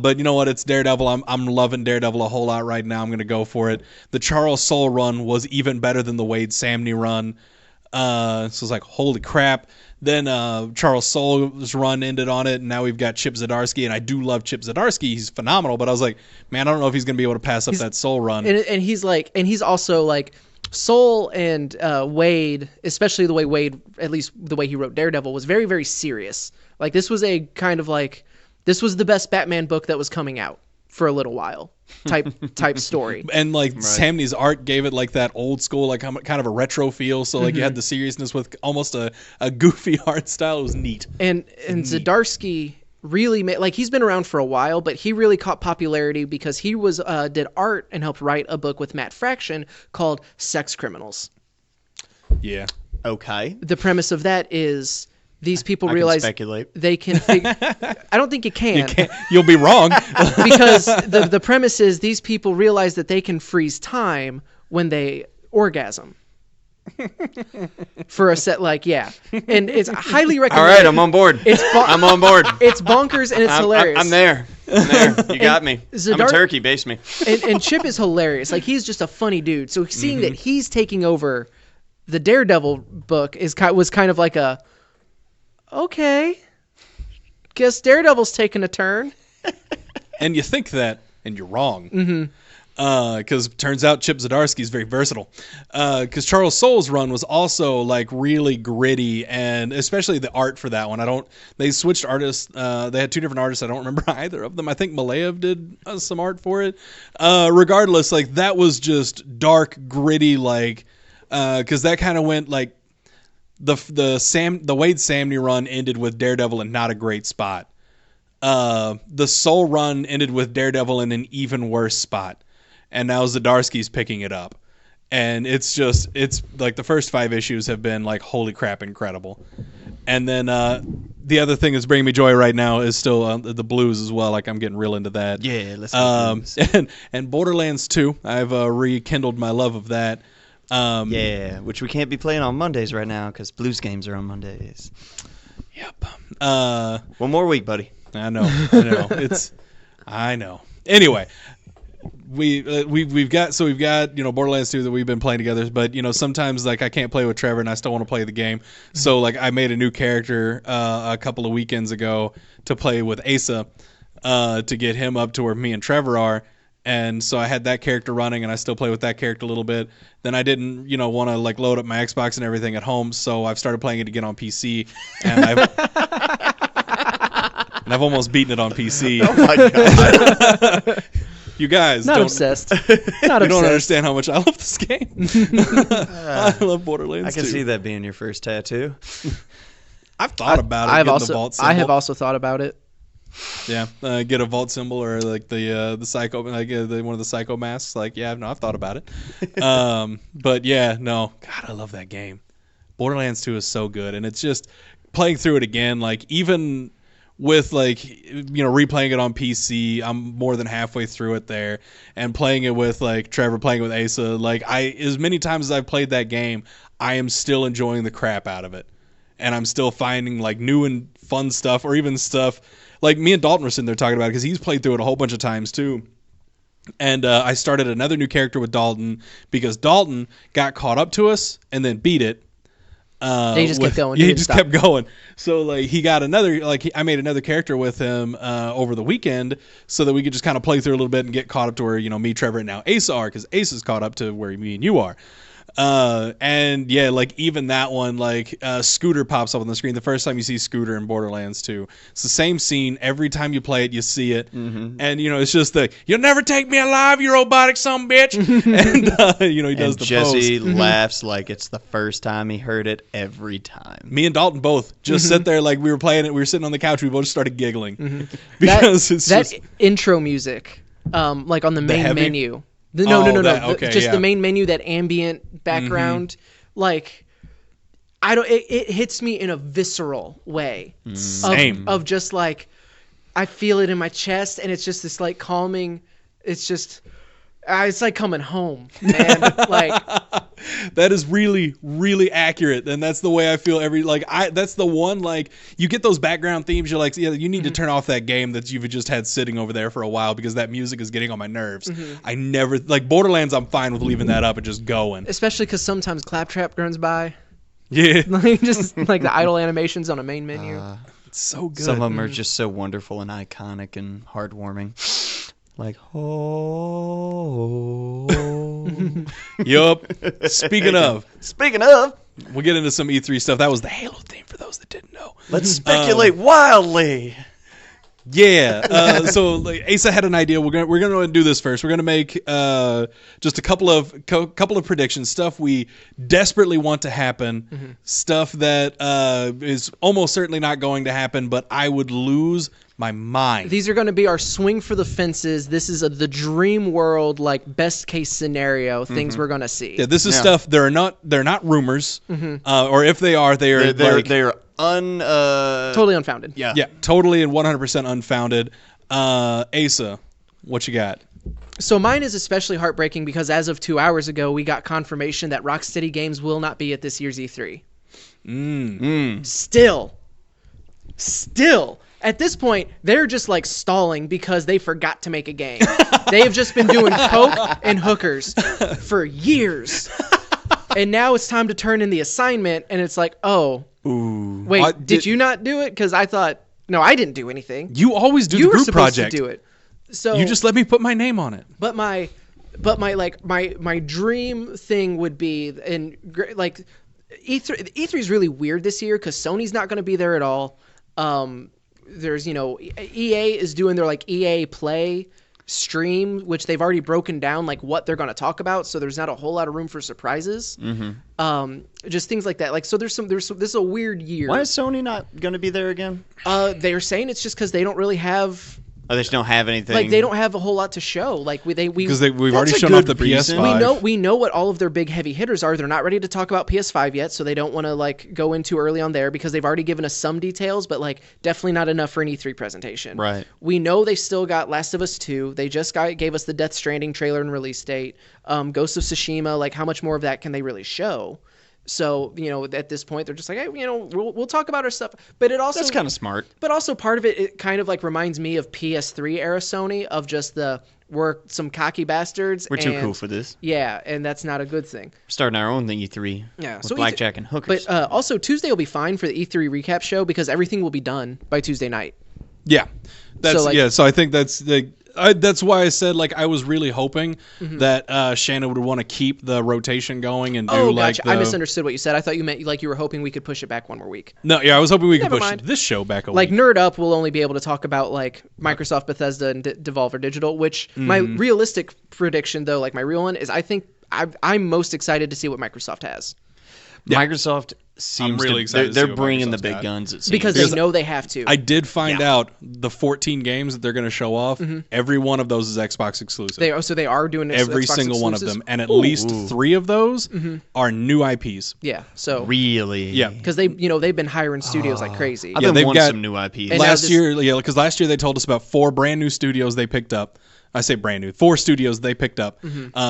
B: but you know what? It's Daredevil. I'm loving Daredevil a whole lot right now. I'm gonna go for it. The Charles Soule run was even better than the Waid Samney run. So I was like, holy crap. Then Charles Soule's run ended on it, and now we've got Chip Zdarsky, and I do love Chip Zdarsky. He's phenomenal, but I was like, man, I don't know if he's gonna be able to pass up that Soule run.
C: and he's also like Soule and Wade, especially the way Wade, at least the way he wrote Daredevil, was very, very serious. Like this was a kind of like this was the best Batman book that was coming out for a little while type story.
B: And like Samney's art gave it like that old school, like kind of a retro feel. So like you had the seriousness with almost a goofy art style. It was neat.
C: And Zdarsky really made, like he's been around for a while, but he really caught popularity because he was did art and helped write a book with Matt Fraction called Sex Criminals.
B: Yeah.
D: Okay.
C: The premise of that is these people
D: I can
C: realize
D: speculate.
C: they can I don't think you can.
B: You'll be wrong.
C: Because the premise is these people realize that they can freeze time when they orgasm. For a set, like, yeah. And it's highly recommended.
D: All right, I'm on board. I'm on board.
C: It's bonkers and it's hilarious.
D: I'm there. You got me. I'm a
C: Zadar-
D: turkey. Base me.
C: And Chip is hilarious. Like, he's just a funny dude. So seeing that he's taking over the Daredevil book was kind of like a, okay, guess Daredevil's taking a turn.
B: And you think that, and you're wrong. Because turns out Chip Zdarsky is very versatile. Because Charles Soule's run was also like really gritty, and especially the art for that one. They switched artists. They had two different artists. I don't remember either of them. I think Malayev did some art for it. Regardless, like that was just dark, gritty, like because that kind of went like the Wade Samney run ended with Daredevil in not a great spot. The Soul run ended with Daredevil in an even worse spot, and now Zdarsky's picking it up, and it's like the first 5 issues have been like holy crap incredible, and then the other thing that's bringing me joy right now is still the Blues as well. Like I'm getting real into that.
D: Yeah, let's go Blues.
B: And Borderlands 2, I've rekindled my love of that.
D: Yeah, which we can't be playing on Mondays right now because Blues games are on Mondays.
B: Yep.
D: One more week, buddy.
B: I know. I know. Anyway, we've got Borderlands 2 that we've been playing together, but sometimes like I can't play with Trevor and I still want to play the game. So like I made a new character a couple of weekends ago to play with Asa to get him up to where me and Trevor are. And so I had that character running, and I still play with that character a little bit. Then I didn't, want to like load up my Xbox and everything at home, so I've started playing it again on PC, and I've almost beaten it on PC.
D: Oh my god!
B: You guys
C: Not obsessed. Not
B: you don't
C: obsessed.
B: understand how much I love this game. I love Borderlands.
D: I can
B: 2.
D: see that being your first tattoo.
B: I've thought about it. The vault symbol.
C: I have also thought about it.
B: Yeah, get a vault symbol or like the psycho, like one of the psycho masks. Like, yeah, no, I've thought about it. But yeah, no, God, I love that game. Borderlands 2 is so good, and it's just playing through it again. Like even with like replaying it on PC, I'm more than halfway through it there, and playing it with like Trevor, playing it with Asa. Like as many times as I've played that game, I am still enjoying the crap out of it, and I'm still finding like new and fun stuff, or even stuff. Like me and Dalton were sitting there talking about it because he's played through it a whole bunch of times too. And I started another new character with Dalton because Dalton got caught up to us and then beat it.
C: He just kept going.
B: Yeah, he just kept going. So like he got I made another character with him over the weekend so that we could just kind of play through a little bit and get caught up to where me, Trevor, and now Ace are, because Ace is caught up to where me and you are. And yeah, like even that one, like Scooter pops up on the screen the first time you see Scooter in Borderlands 2. It's the same scene every time you play it, you see it, and it's just you'll never take me alive, you robotic son bitch. And he does the
D: Jesse
B: pose.
D: laughs like it's the first time he heard it every time.
B: Me and Dalton both just sit there like we were playing it. We were sitting on the couch. We both started giggling because it's
C: that
B: just
C: intro music, like on the main
B: heavy?
C: menu. No.
B: Okay,
C: the main menu, that ambient background, like it hits me in a visceral way.
B: Same.
C: Of just like I feel it in my chest, and it's just this like calming. It's just it's like coming home, man. Like
B: that is really, really accurate, and that's the way I feel that's the one, like you get those background themes, you're like, yeah, you need to turn off that game that you've just had sitting over there for a while because that music is getting on my nerves. I never like Borderlands. I'm fine with leaving that up and just going,
C: especially because sometimes Claptrap runs by.
B: Yeah,
C: like just like the idle animations on a main menu.
B: it's so good.
D: Some of them are just so wonderful and iconic and heartwarming. Like, oh.
B: Yup. Speaking of, we'll get into some E3 stuff. That was the Halo theme for those that didn't know.
D: Let's speculate wildly.
B: Yeah. So like, Asa had an idea. We're gonna do this first. We're gonna make just a couple of predictions, stuff we desperately want to happen, stuff that is almost certainly not going to happen, but I would lose my mind.
C: These are going to be our swing for the fences. This is the dream world, like best case scenario things we're going to see.
B: Yeah, this is stuff. They're not rumors, or if they are, they're
C: totally unfounded.
B: Yeah, totally and 100% unfounded. Asa, what you got?
C: So mine is especially heartbreaking because as of 2 hours ago, we got confirmation that Rocksteady Games will not be at this year's E3. Still. At this point, they're just like stalling because they forgot to make a game. They have just been doing coke and hookers for years. And now it's time to turn in the assignment, and it's like, oh, wait, did you not do it? Because I thought, no, I didn't do anything.
B: You always do
C: You
B: the
C: were
B: group
C: supposed
B: project.
C: to do it. So
B: You just let me put my name on it.
C: But my dream thing would be, and like E3 is really weird this year because Sony's not going to be there at all. There's EA is doing their like EA Play stream, which they've already broken down like what they're going to talk about, so there's not a whole lot of room for surprises. Just things like that. Like, so there's some. This is a weird year.
D: Why is Sony not going to be there again?
C: They're saying it's just because they don't really have.
D: Oh, they just don't have anything.
C: Like, they don't have a whole lot to show. Like,
B: because we've already
D: That's a
B: shown off
D: good
B: the
D: reason.
B: PS5.
C: we know what all of their big heavy hitters are. They're not ready to talk about PS5 yet, so they don't want to like go in too early on there because they've already given us some details, but like definitely not enough for an E3 presentation.
D: Right.
C: We know they still got Last of Us 2. They just gave us the Death Stranding trailer and release date. Ghost of Tsushima. Like, how much more of that can they really show? So, you know, at this point, they're just like, hey, you know, we'll talk about our stuff. But it also...
D: That's kind of smart.
C: But also part of it kind of like reminds me of PS3 era Sony, of just we're some cocky bastards.
D: We're too cool for this.
C: Yeah, and that's not a good thing.
D: We're starting our own E3.
C: Yeah,
D: With
C: so
D: blackjack and hookers.
C: But also, Tuesday will be fine for the E3 recap show because everything will be done by Tuesday night.
B: Yeah, that's
C: So, like-
B: yeah. So I think that's that's why I said like I was really hoping that Shannon would want to keep the rotation going and do
C: Oh,
B: like
C: gotcha. I misunderstood what you said. I thought you meant like you were hoping we could push it back one more week.
B: No, yeah, I was hoping we could
C: Never
B: push
C: mind.
B: this show back a
C: Like,
B: week.
C: Nerd Up will only be able to talk about like Microsoft, Bethesda, and Devolver Digital. Which my realistic prediction, though, like my real one, is I think I'm most excited to see what Microsoft has.
D: Microsoft seems
B: really excited to see
D: they're
B: what
D: bringing the
B: Microsoft's
D: big
B: got.
D: guns, it seems.
C: Because they know they have to.
B: I did find out the 14 games that they're going to show off. Every one of those is Xbox exclusive.
C: They are doing
B: Every
C: Xbox
B: single one of
C: exclusives?
B: them, and at least 3 of those are new IPs.
C: Yeah. So
D: Really?
B: Yeah.
C: because they've been hiring studios like crazy.
D: I've
B: Yeah,
D: been
B: they've
D: wanting
B: got-
D: some new IPs.
C: And now
B: Last
C: this-
B: year, because last year they told us about 4 brand new studios they picked up. I say brand new, 4 studios they picked up.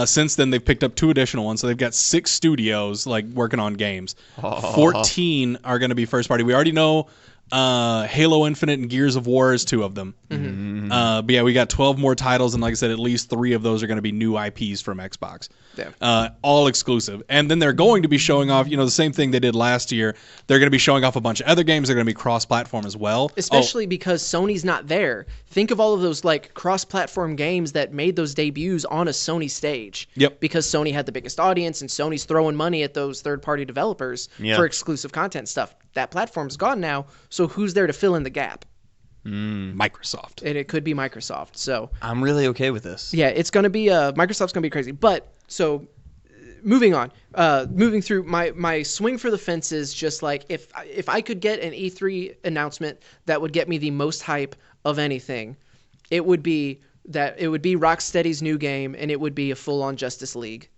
B: Since then, they've picked up 2 additional ones, so they've got 6 studios like working on games. 14 are going to be first party. We already know Halo Infinite and Gears of War is 2 of them. But yeah, we got 12 more titles, and like I said, at least 3 of those are going to be new IPs from Xbox.
C: Yeah.
B: All exclusive. And then they're going to be showing off, the same thing they did last year. They're going to be showing off a bunch of other games. They're going to be cross-platform as well.
C: Especially because Sony's not there. Think of all of those like cross-platform games that made those debuts on a Sony stage.
B: Yep.
C: Because Sony had the biggest audience and Sony's throwing money at those third-party developers for exclusive content stuff. That platform's gone now, so who's there to fill in the gap?
B: Microsoft.
C: And it could be Microsoft. So
D: I'm really okay with this.
C: yeah, it's going to be Microsoft's going to be crazy. But so moving on, moving through my swing for the fences, just like if I could get an E3 announcement that would get me the most hype of anything, it would be Rocksteady's new game, and it would be a full-on Justice League.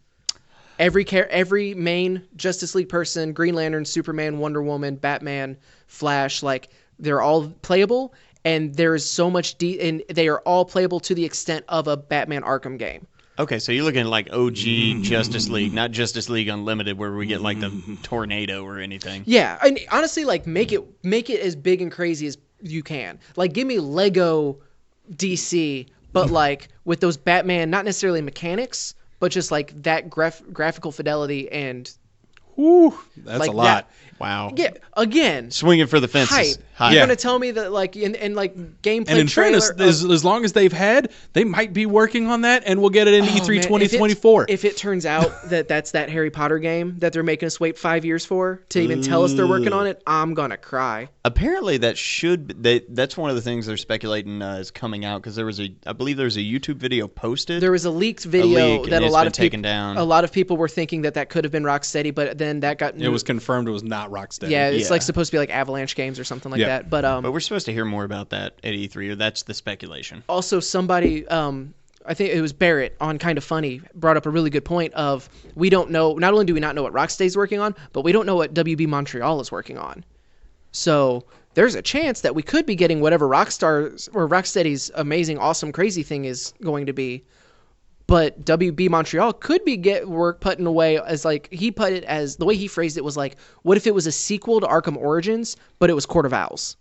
C: Every main Justice League person, Green Lantern, Superman, Wonder Woman, Batman, Flash, like they're all playable, and there is so much and they are all playable to the extent of a Batman Arkham game.
D: Okay, so you're looking at like OG Justice League, not Justice League Unlimited, where we get like the tornado or anything.
C: Yeah, and honestly, like make it as big and crazy as you can. Like, give me Lego DC, but like with those Batman, not necessarily mechanics, but just like that graphical fidelity and
B: Whew, that's
C: like
B: a lot.
D: Wow.
C: Yeah, again,
D: Swinging for the fences.
C: hype.
D: Hype.
C: You're
B: Yeah.
C: gonna tell me that like and like gameplay
B: And in
C: trailer
B: fairness, as long as they've had, they might be working on that, and we'll get it in E3
C: man,
B: 2024.
C: If it turns out that's that Harry Potter game that they're making us wait 5 years for to even tell us they're working on it, I'm gonna cry.
D: Apparently, that's one of the things they're speculating is coming out, because I believe there was a YouTube video posted.
C: There was a leaked video
D: leak,
C: that
D: and
C: a
D: it's
C: lot
D: been
C: of
D: taken down.
C: A lot of people were thinking that could have been Rocksteady, but then that got
B: it was confirmed it was not Rocksteady.
C: yeah, it's
D: Yeah.
C: like supposed to be like Avalanche Games or something like
B: Yeah.
C: that. But
D: But we're supposed to hear more about that at E3, or that's the speculation.
C: also somebody I think it was Barrett on Kind of Funny brought up a really good point of we don't know, not only do we not know what Rocksteady's working on, but we don't know what WB Montreal is working on. So there's a chance that we could be getting whatever Rockstar's or Rocksteady's amazing, awesome, crazy thing is going to be. But WB Montreal could be putting away as like he put it as the way he phrased it was like, what if it was a sequel to Arkham Origins, but it was Court of Owls?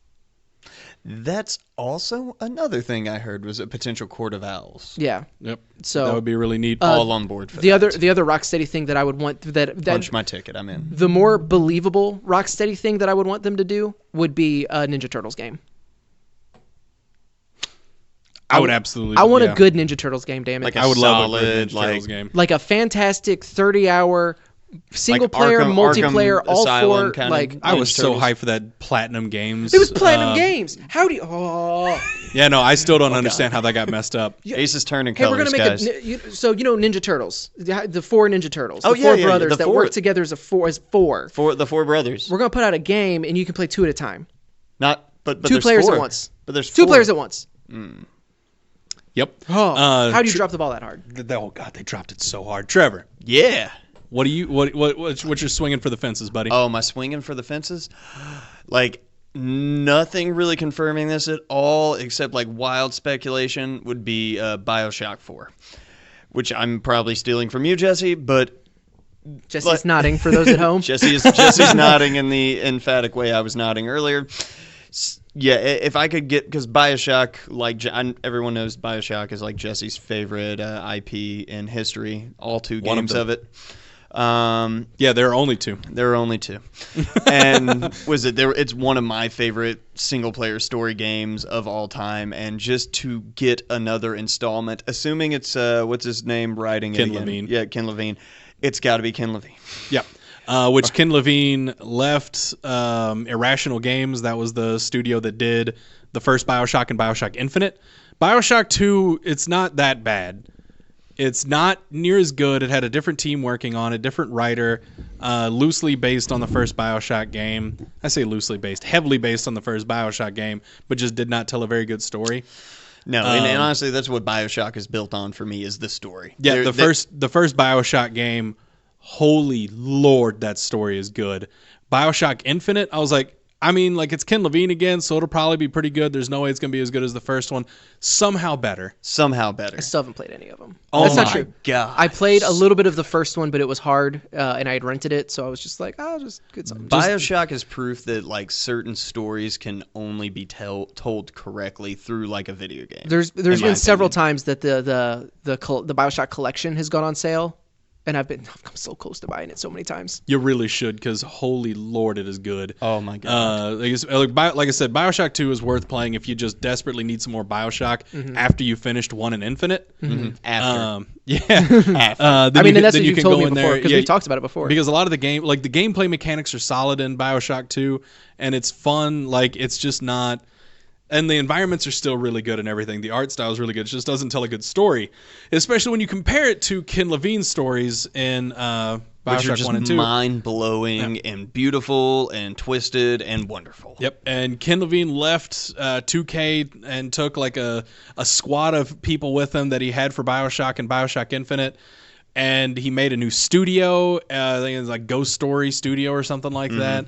D: That's also another thing I heard was a potential Court of Owls.
C: Yeah.
B: Yep.
C: So
B: that would be really neat.
D: All on board for
C: the
D: that.
C: other Rocksteady thing that I would want that
D: Punch my ticket, I'm in.
C: the more believable Rocksteady thing that I would want them to do would be a Ninja Turtles game.
B: I would absolutely.
C: I want
B: yeah.
C: a good Ninja Turtles game, damn it.
D: Like a
B: I would love a
D: solid,
B: good Ninja
D: like
B: Turtles game.
C: Like a fantastic 30-hour single
D: Like
C: player,
D: Arkham
C: multiplayer, all
D: Asylum
C: four.
D: kind of
C: Like
B: I was so
D: Turtles.
B: hyped for that Platinum Games.
C: it was Platinum Games. How do you? Oh,
B: Yeah, no, I still don't understand how that got messed up.
D: Aces turning
C: hey, we're
D: colors,
C: gonna make
D: guys.
C: so you know Ninja Turtles, the four Ninja Turtles,
D: Oh,
C: the
D: yeah,
C: four
D: yeah,
C: brothers
D: the
C: that
D: four.
C: work together as four.
D: For the four brothers.
C: We're gonna put out a game and you can play two at a time,
D: Not, but
C: two
D: there's
C: players
D: four.
C: at once.
D: But there's
C: Two
D: four.
C: players at once.
B: Yep.
C: Oh, how do you drop the ball that hard?
B: Oh God, they dropped it so hard. Trevor,
D: Yeah.
B: what what's your swinging for the fences, buddy?
D: Oh, am I swinging for the fences? Like, nothing really confirming this at all, except like wild speculation would be Bioshock 4, which I'm probably stealing from you, Jesse, but
C: Jesse's nodding for those at home.
D: Jesse's nodding in the emphatic way I was nodding earlier. Yeah, if I could get, because Bioshock, like everyone knows, Bioshock is like Jesse's favorite IP in history. All two
B: One of
D: games
B: them.
D: of it.
B: Yeah, there are only two.
D: There are only two, and it's one of my favorite single player story games of all time. And just to get another installment, assuming it's what's his name writing
B: Ken
D: it again?
B: Levine.
D: Yeah, Ken Levine. It's got to be Ken Levine.
B: Yeah. Which Ken Levine left Irrational Games. That was the studio that did the first Bioshock and Bioshock Infinite. Bioshock 2, it's not that bad. It's not near as good. It had a different team working on it, different writer, loosely based on the first Bioshock game. I say loosely based, heavily based on the first Bioshock game, but just did not tell a very good story.
D: No, and honestly, that's what Bioshock is built on for me, is the story.
B: Yeah, the first Bioshock game, holy Lord, that story is good. Bioshock Infinite, I was like, I mean, like, it's Ken Levine again, so it'll probably be pretty good. There's no way it's going to be as good as the first one. Somehow better.
D: somehow better.
C: I still haven't played any of them.
D: Oh
C: That's not
D: my
C: true.
D: God.
C: I played a little bit of the first one, but it was hard, and I had rented it, so I was just like, I'll just get something.
D: Bioshock is proof that like certain stories can only be told correctly through like a video game.
C: There's
D: in my
C: been several
D: opinion.
C: times that the Bioshock collection has gone on sale, and I've come so close to buying it so many times.
B: You really should, because holy Lord, it is good.
D: Oh my God.
B: Like I said, Bioshock 2 is worth playing if you just desperately need some more Bioshock after you finished 1 and Infinite.
D: After.
B: Yeah.
C: I mean, and that's what you've told me before, because
B: Yeah,
C: we've talked about it before.
B: Because a lot of the game, like the gameplay mechanics are solid in Bioshock 2, and it's fun. Like, it's just not. And the environments are still really good and everything. The art style is really good. It just doesn't tell a good story, especially when you compare it to Ken Levine's stories in
D: Which are
B: Bioshock
D: just
B: 1 and 2.
D: mind-blowing and beautiful and twisted and wonderful.
B: Yep, and Ken Levine left 2K and took like a squad of people with him that he had for Bioshock and Bioshock Infinite, and he made a new studio. I think it's like Ghost Story Studio or something like that.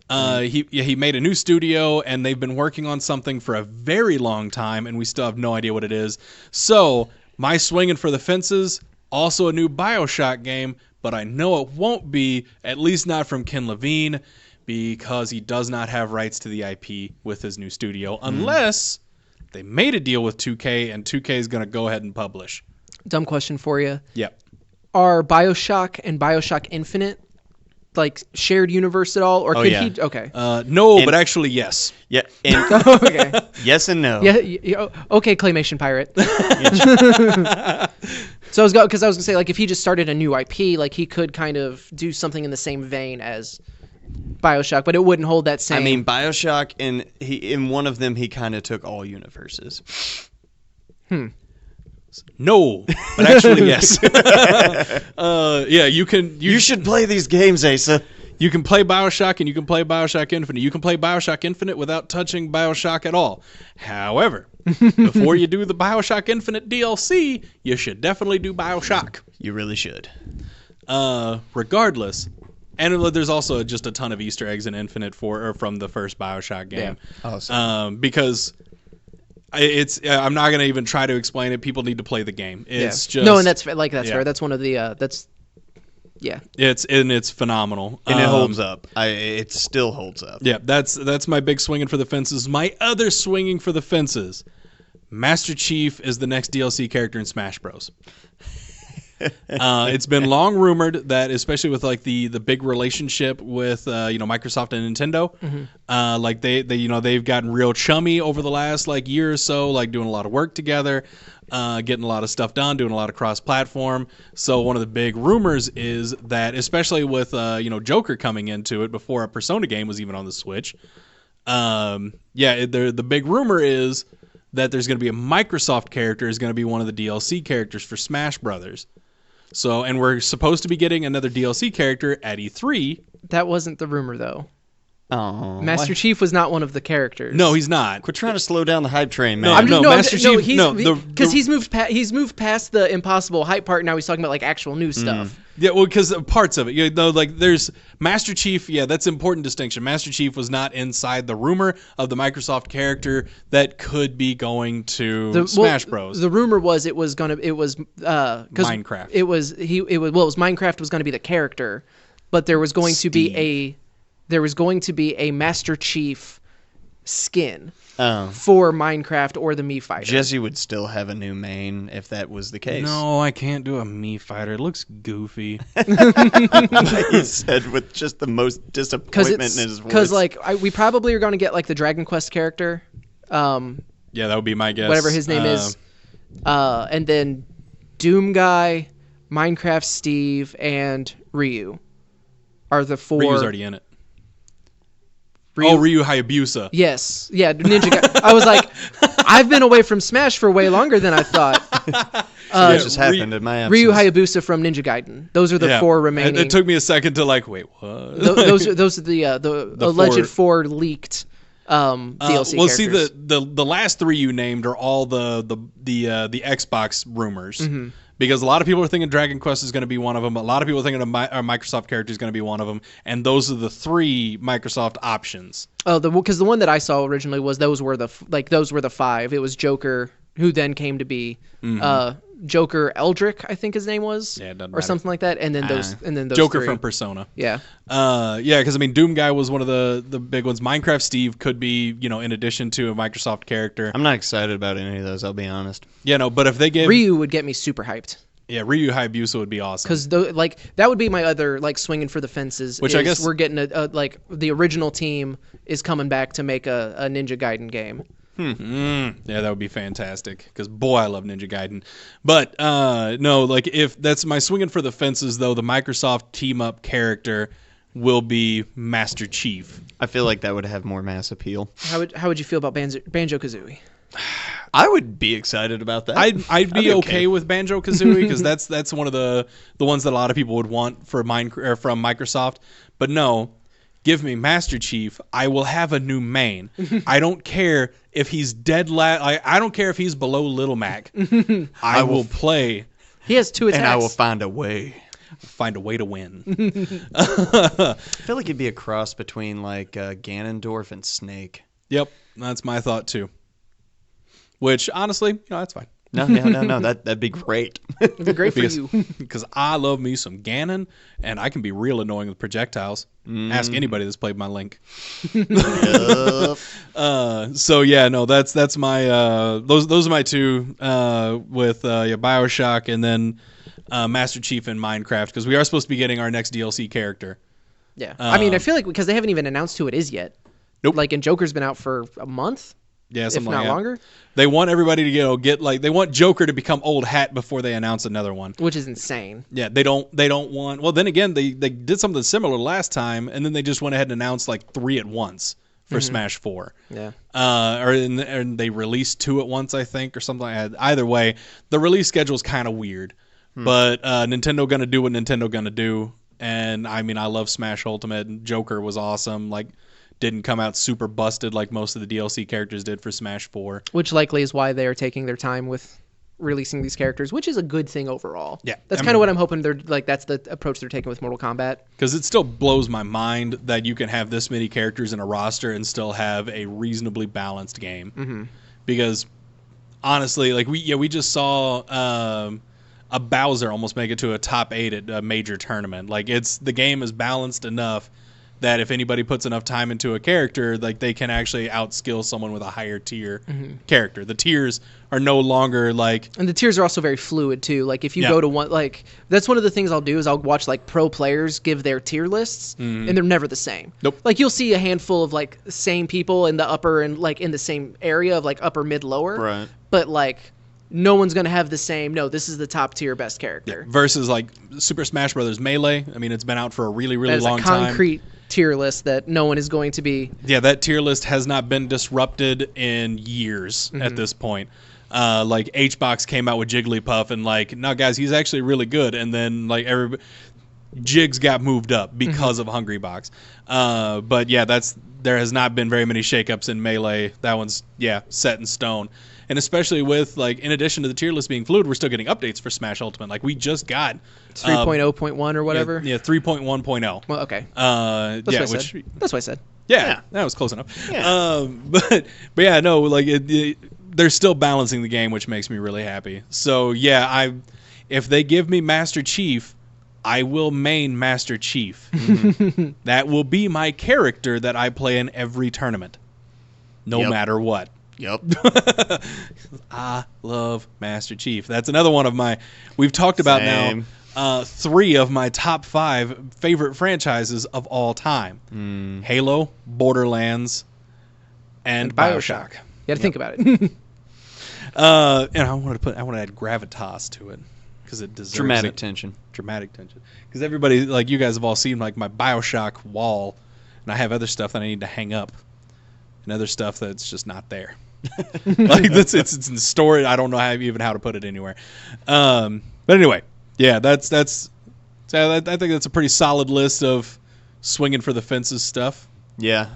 B: He made a new studio, and they've been working on something for a very long time, and we still have no idea what it is. So my swinging for the fences, also a new Bioshock game, but I know it won't be, at least not from Ken Levine, because he does not have rights to the IP with his new studio, unless they made a deal with 2K, and 2K is going to go ahead and publish.
C: Dumb question for you.
B: Yep.
C: Are Bioshock and Bioshock Infinite like shared universe at all, or could
D: yeah.
C: he? Okay.
B: No,
D: And-
B: but actually, yes.
D: Yeah. And
C: Okay.
D: yes and no.
C: Yeah. Okay, Claymation Pirate. So I was because I was gonna say, like, if he just started a new IP, like he could kind of do something in the same vein as Bioshock, but it wouldn't hold that same.
D: I mean, Bioshock, in one of them, he kind of took all universes.
B: No, but actually, yes. Yeah, you can.
D: You should play these games, Asa.
B: You can play Bioshock and you can play Bioshock Infinite. You can play Bioshock Infinite without touching Bioshock at all. However, before you do the Bioshock Infinite DLC, you should definitely do Bioshock.
D: You really should.
B: Regardless, and there's also just a ton of Easter eggs in Infinite from the first Bioshock game.
D: Awesome.
B: Because I'm not gonna even try to explain it. People need to play the game. It's just
C: no, and that's fair.
B: yeah.
C: Fair. That's one of the yeah.
B: It's phenomenal,
D: And it holds up. It still holds up.
B: Yeah, that's my big swinging for the fences. My other swinging for the fences, Master Chief is the next DLC character in Smash Bros. It's been long rumored that, especially with like the big relationship with Microsoft and Nintendo, like they've gotten real chummy over the last like year or so, like doing a lot of work together, getting a lot of stuff done, doing a lot of cross-platform. So one of the big rumors is that, especially with Joker coming into it before a Persona game was even on the Switch, the big rumor is that there's going to be a Microsoft character is going to be one of the DLC characters for Smash Brothers. So, and we're supposed to be getting another DLC character at E3.
C: That wasn't the rumor, though.
D: Oh,
C: Master Chief was not one of the characters.
B: No, he's not.
D: Quit trying to slow down the hype train,
B: No,
D: man.
B: Master Chief.
C: Because he's moved past the impossible hype part. Now he's talking about like actual new stuff.
B: Yeah, well, because parts of it, like there's Master Chief. Yeah, that's an important distinction. Master Chief was not inside the rumor of the Microsoft character that could be going to Smash Bros.
C: The rumor was it was
B: Minecraft.
C: It was Minecraft was going to be the character, but there was going to be a Master Chief skin for Minecraft or the Mii Fighter.
D: Jesse would still have a new main if that was the case.
B: No, I can't do a Mii Fighter. It looks goofy.
D: He said with just the most disappointment in his voice.
C: Because we probably are going to get like the Dragon Quest character.
B: Yeah, that would be my guess.
C: Whatever his name is. And then Doom Guy, Minecraft Steve, and Ryu are the four.
B: Ryu's already in it. Ryu Hayabusa.
C: Yes. Yeah, Ninja Guy. I was like, I've been away from Smash for way longer than I thought.
D: That just happened in my absence.
C: Ryu Hayabusa from Ninja Gaiden. Those are the four remaining.
B: It took me a second to like, wait, what?
C: those are the alleged four leaked DLC characters.
B: Well, see, the last three you named are all the Xbox rumors. Mm-hmm. Because a lot of people are thinking Dragon Quest is going to be one of them. A lot of people are thinking a Microsoft character is going to be one of them. And those are the three Microsoft options. Oh,
C: because the one that I saw originally was those were the five. It was Joker, who then came to be Joker Eldrick, I think his name was, or something like that. And then those
B: Joker
C: three.
B: from Persona.
C: Yeah.
B: Because I mean, Doom Guy was one of the big ones. Minecraft Steve could be, in addition to a Microsoft character.
D: I'm not excited about any of those, I'll be honest.
B: Yeah, no, but if they gave
C: Ryu would get me super hyped.
B: Yeah, Ryu Hayabusa would be awesome.
C: Because that would be my other swinging for the fences.
B: Which I guess
C: we're getting the original team is coming back to make a Ninja Gaiden game.
B: Yeah, that would be fantastic. Because boy, I love Ninja Gaiden. But no, if that's my swinging for the fences, though, the Microsoft team up character will be Master Chief.
D: I feel like that would have more mass appeal.
C: How would you feel about Banjo-Kazooie?
D: I would be excited about that.
B: I'd be okay with Banjo-Kazooie because that's one of the ones that a lot of people would want from Microsoft. But no, give me Master Chief. I will have a new main. I don't care if he's dead I don't care if he's below Little Mac. I will play.
C: He has 2 attacks.
D: And I will find a way.
B: Find a way to win.
D: I feel like it'd be a cross between Ganondorf and Snake.
B: Yep, that's my thought too. Which, honestly, that's fine.
D: No, that'd be great.
C: It'd be great for you.
B: Because I love me some Ganon, and I can be real annoying with projectiles. Ask anybody that's played my Link. So yeah, no, that's my those are my two with BioShock and then Master Chief in Minecraft, because we are supposed to be getting our next DLC character.
C: Yeah, I mean, I feel like because they haven't even announced who it is yet.
B: Nope.
C: And Joker's been out for a month.
B: Yeah, something
C: if not
B: like that.
C: Longer.
B: They want everybody to they want Joker to become old hat before they announce another one,
C: which is insane.
B: Yeah, they don't want. Well, then again, they did something similar last time, and then they just went ahead and announced 3 at once for Smash 4.
C: Yeah.
B: And they released 2 at once, I think, or something like that. Either way, the release schedule is kind of weird, but Nintendo gonna do what Nintendo gonna do, and I mean, I love Smash Ultimate. And Joker was awesome. Didn't come out super busted like most of the DLC characters did for Smash 4.
C: Which likely is why they are taking their time with releasing these characters, which is a good thing overall.
B: Yeah.
C: That's kind of what I'm hoping that's the approach they're taking with Mortal Kombat.
B: Because it still blows my mind that you can have this many characters in a roster and still have a reasonably balanced game. Mm-hmm. Because honestly, we just saw a Bowser almost make it to a top 8 at a major tournament. The game is balanced enough that if anybody puts enough time into a character, like they can actually outskill someone with a higher tier character. The tiers are no longer like,
C: And the tiers are also very fluid too. Like if you
B: Yeah.
C: go to one, like that's one of the things I'll do is I'll watch like pro players give their tier lists, and they're never the same.
B: Nope.
C: Like you'll see a handful of like same people in the upper and like in the same area of like upper, mid, lower.
D: Right.
C: But like no one's gonna have the same. No, this is the top tier best character.
B: versus like Super Smash Brothers Melee. I mean, it's been out for a really, really
C: That is
B: long
C: a
B: time.
C: concrete tier list that no one is going to be.
B: Yeah, that tier list has not been disrupted in years at this point. Like HBox came out with Jigglypuff, and like, no, guys, he's actually really good. And then like Jigs got moved up because of Hungrybox. But yeah, there has not been very many shakeups in Melee. That one's set in stone. And especially with like, in addition to the tier list being fluid, we're still getting updates for Smash Ultimate. Like we just got
C: 3.0.1 or whatever.
B: Yeah, 3.1.0.
C: Well, okay.
B: Yeah,
C: That's what I
B: which
C: said. That's what I said.
B: yeah, that was close enough.
D: Yeah.
B: But yeah, no, like they're still balancing the game, which makes me really happy. So yeah, if they give me Master Chief, I will main Master Chief. That will be my character that I play in every tournament, no
D: Yep.
B: matter what.
D: Yep.
B: I love Master Chief. That's another one of my. We've talked about
D: Same.
B: now 3 of my top 5 favorite franchises of all time: Halo, Borderlands, and BioShock.
C: You got to think about it.
B: And I want to add gravitas to it because it deserves
D: Dramatic
B: it.
D: tension.
B: Dramatic tension. Because everybody, like you guys, have all seen like my BioShock wall, and I have other stuff that I need to hang up, and other stuff that's just not there. Like it's in storage. I don't know how to put it anywhere. But anyway, yeah, that's. So I think that's a pretty solid list of swinging for the fences stuff.
D: Yeah.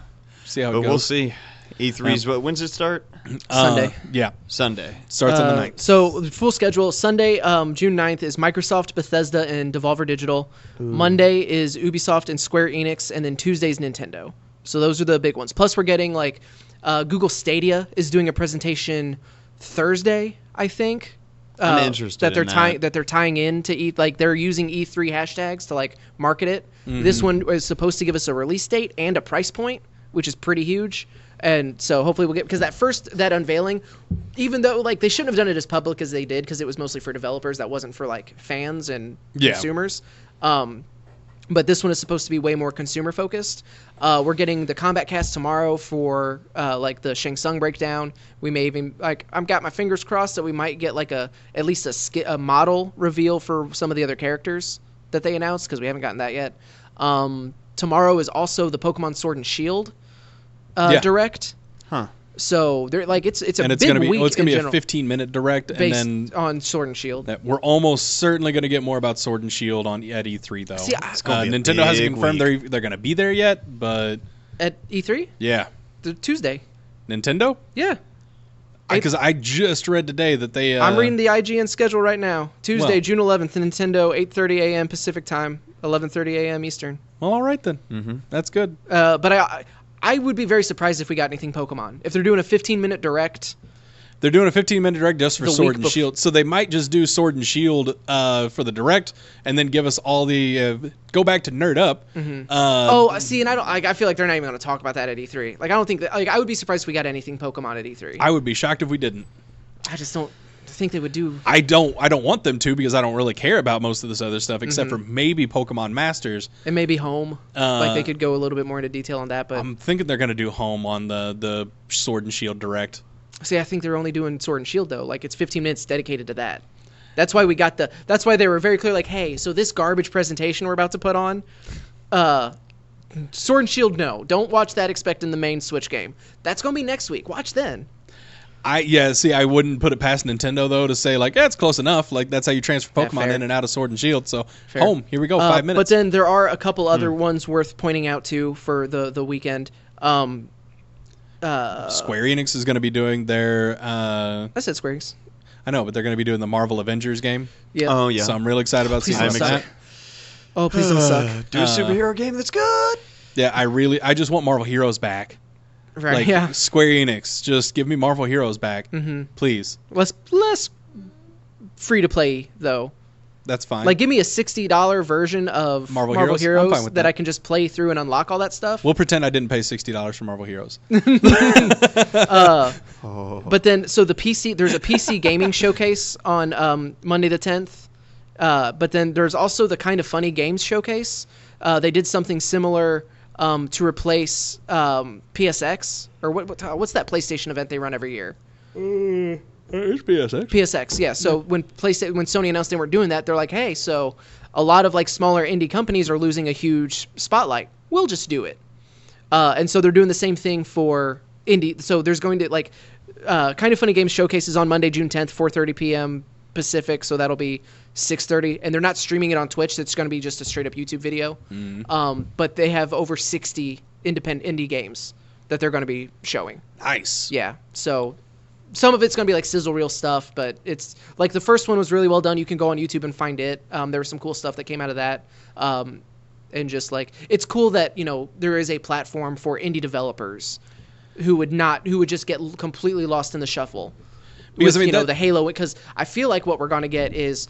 B: See how it
D: But
B: goes.
D: we'll see. E3's when's it start?
C: Sunday.
B: Yeah,
D: Sunday.
B: starts on the 9th.
C: So full schedule. Sunday, June 9th is Microsoft, Bethesda, and Devolver Digital. Monday is Ubisoft and Square Enix, and then Tuesday's Nintendo. So those are the big ones. Plus we're getting like Google Stadia is doing a presentation Thursday, I think.
D: I'm interested
C: that they're
D: in
C: tying
D: that.
C: that they're tying in to like they're using E3 hashtags to like market it. This one is supposed to give us a release date and a price point, which is pretty huge. And so hopefully we'll get, because that unveiling, even though like they shouldn't have done it as public as they did because it was mostly for developers, that wasn't for like fans and consumers. But this one is supposed to be way more consumer focused. We're getting the Combat Cast tomorrow for like the Shang Tsung breakdown. We may even like I've got my fingers crossed that we might get like at least a model reveal for some of the other characters that they announced, because we haven't gotten that yet. Tomorrow is also the Pokemon Sword and Shield direct.
D: Huh.
C: So they're like it's a
B: And it's
C: big
B: gonna be
C: week
B: it's gonna
C: in
B: be
C: general,
B: a 15-minute direct, and
C: based
B: then
C: on Sword and Shield.
B: that we're almost certainly going to get more about Sword and Shield at E3 though.
C: See,
D: It's gonna be a
B: Nintendo hasn't
D: big
B: confirmed
D: week.
B: they're going to be there yet, but
C: At E3,
B: yeah,
C: the Tuesday.
B: Nintendo.
C: Yeah.
B: Because I just read today that they.
C: I'm reading the IGN schedule right now. Tuesday,
B: Well.
C: June 11th, Nintendo, 8:30 a.m. Pacific time, 11:30 a.m. Eastern.
B: Well, all right then. Mm-hmm. That's good.
C: But I would be very surprised if we got anything Pokemon. If they're doing a 15-minute direct,
B: They're doing a 15-minute direct just for
C: The
B: Sword
C: week
B: and Shield, so they might just do Sword and Shield for the direct, and then give us all the go back to Nerd Up.
C: see, and I feel like they're not even going to talk about that at E3. Like I don't think that. Like I would be surprised if we got anything Pokemon at E3.
B: I would be shocked if we didn't.
C: I just don't think they would do.
B: I don't want them to, because I don't really care about most of this other stuff except for maybe Pokemon Masters.
C: It may be home. Like they could go a little bit more into detail on that, but
B: I'm thinking they're going to do Home on the Sword and Shield direct.
C: see, I think they're only doing Sword and Shield though. Like it's 15 minutes dedicated to that. That's why that's why they were very clear. Like, hey, so this garbage presentation we're about to put on, Sword and Shield, no, don't watch that. Expecting the main Switch game. That's gonna be next week. Watch then.
B: I wouldn't put it past Nintendo though to say like, it's close enough. Like that's how you transfer
C: Yeah,
B: Pokemon
C: fair.
B: in and out of Sword and Shield. So
C: Fair.
B: Home, here we go, 5 minutes.
C: But then there are a couple other ones worth pointing out too for the weekend.
B: Square Enix is going to be doing their.
C: I said Square Enix.
B: I know, but they're going to be doing the Marvel Avengers game.
C: Yeah.
D: Oh yeah.
B: So I'm really excited about
C: Please
B: seeing
C: don't
B: that.
C: suck. Oh, please don't suck.
D: Do a superhero game that's good.
B: Yeah, I just want Marvel Heroes back.
C: Right.
B: Like
C: Yeah.
B: Square Enix, just give me Marvel Heroes back, please.
C: Less free to play though.
B: That's fine.
C: Like, give me a $60 version of
B: Marvel
C: Marvel
B: Heroes? I'm
C: Heroes
B: fine with
C: that
B: that.
C: I can just play through and unlock all that stuff.
B: We'll pretend I didn't pay $60 for Marvel Heroes.
C: But then, so there's a PC gaming showcase on Monday the 10th. But then there's also the Kind of Funny Games showcase. They did something similar to replace PSX, or what's that PlayStation event they run every year?
B: It's PSX.
C: PSX, yeah. So when Sony announced they weren't doing that, they're like, hey, so a lot of like smaller indie companies are losing a huge spotlight. We'll just do it. And so they're doing the same thing for indie. So there's going to like Kind of Funny Games showcases on Monday, June 10th, 4:30 p.m. Pacific. So that'll be 6:30, and they're not streaming it on Twitch. It's going to be just a straight up YouTube video. But they have over 60 independent indie games that they're going to be showing.
B: Nice.
C: Yeah. So some of it's going to be like sizzle reel stuff, but it's like the first one was really well done. You can go on YouTube and find it. There was some cool stuff that came out of that. And just like, it's cool that, you know, there is a platform for indie developers who would just get completely lost in the shuffle.
B: Because,
C: with,
B: I mean,
C: the Halo, because I feel like what we're going to get is,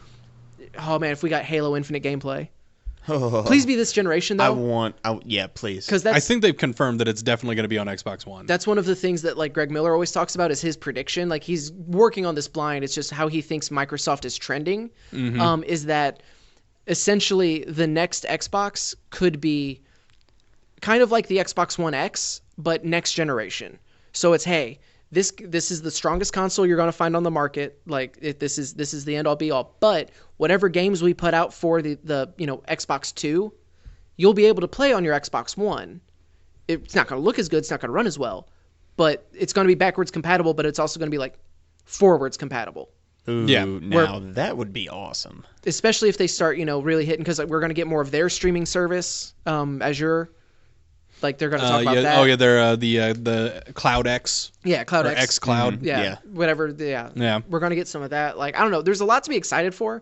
C: oh man, if we got Halo Infinite gameplay. Please be this generation though.
D: Yeah, please.
C: Because
B: I think they've confirmed that it's definitely going to be on Xbox One.
C: that's one of the things that like Greg Miller always talks about is his prediction. Like, he's working on this blind. It's just how he thinks Microsoft is trending. Is that essentially the next Xbox could be kind of like the Xbox One X, but next generation. So it's, hey, this is the strongest console you're going to find on the market. Like, this is the end all be all. But whatever games we put out for the Xbox 2, you'll be able to play on your Xbox One. It's not going to look as good. It's not going to run as well. But it's going to be backwards compatible, but it's also going to be like forwards compatible.
D: Ooh,
B: Yeah.
D: now that would be awesome.
C: Especially if they start, wereally hitting, because we're going to get more of their streaming service, Azure. Like, they're going to talk about that.
B: Oh yeah, they're the Cloud X.
C: Yeah, Cloud
B: Or
C: X.
B: X Cloud.
C: Yeah, whatever. Yeah.
B: Yeah.
C: We're going to get some of that. Like, I don't know. There's a lot to be excited for.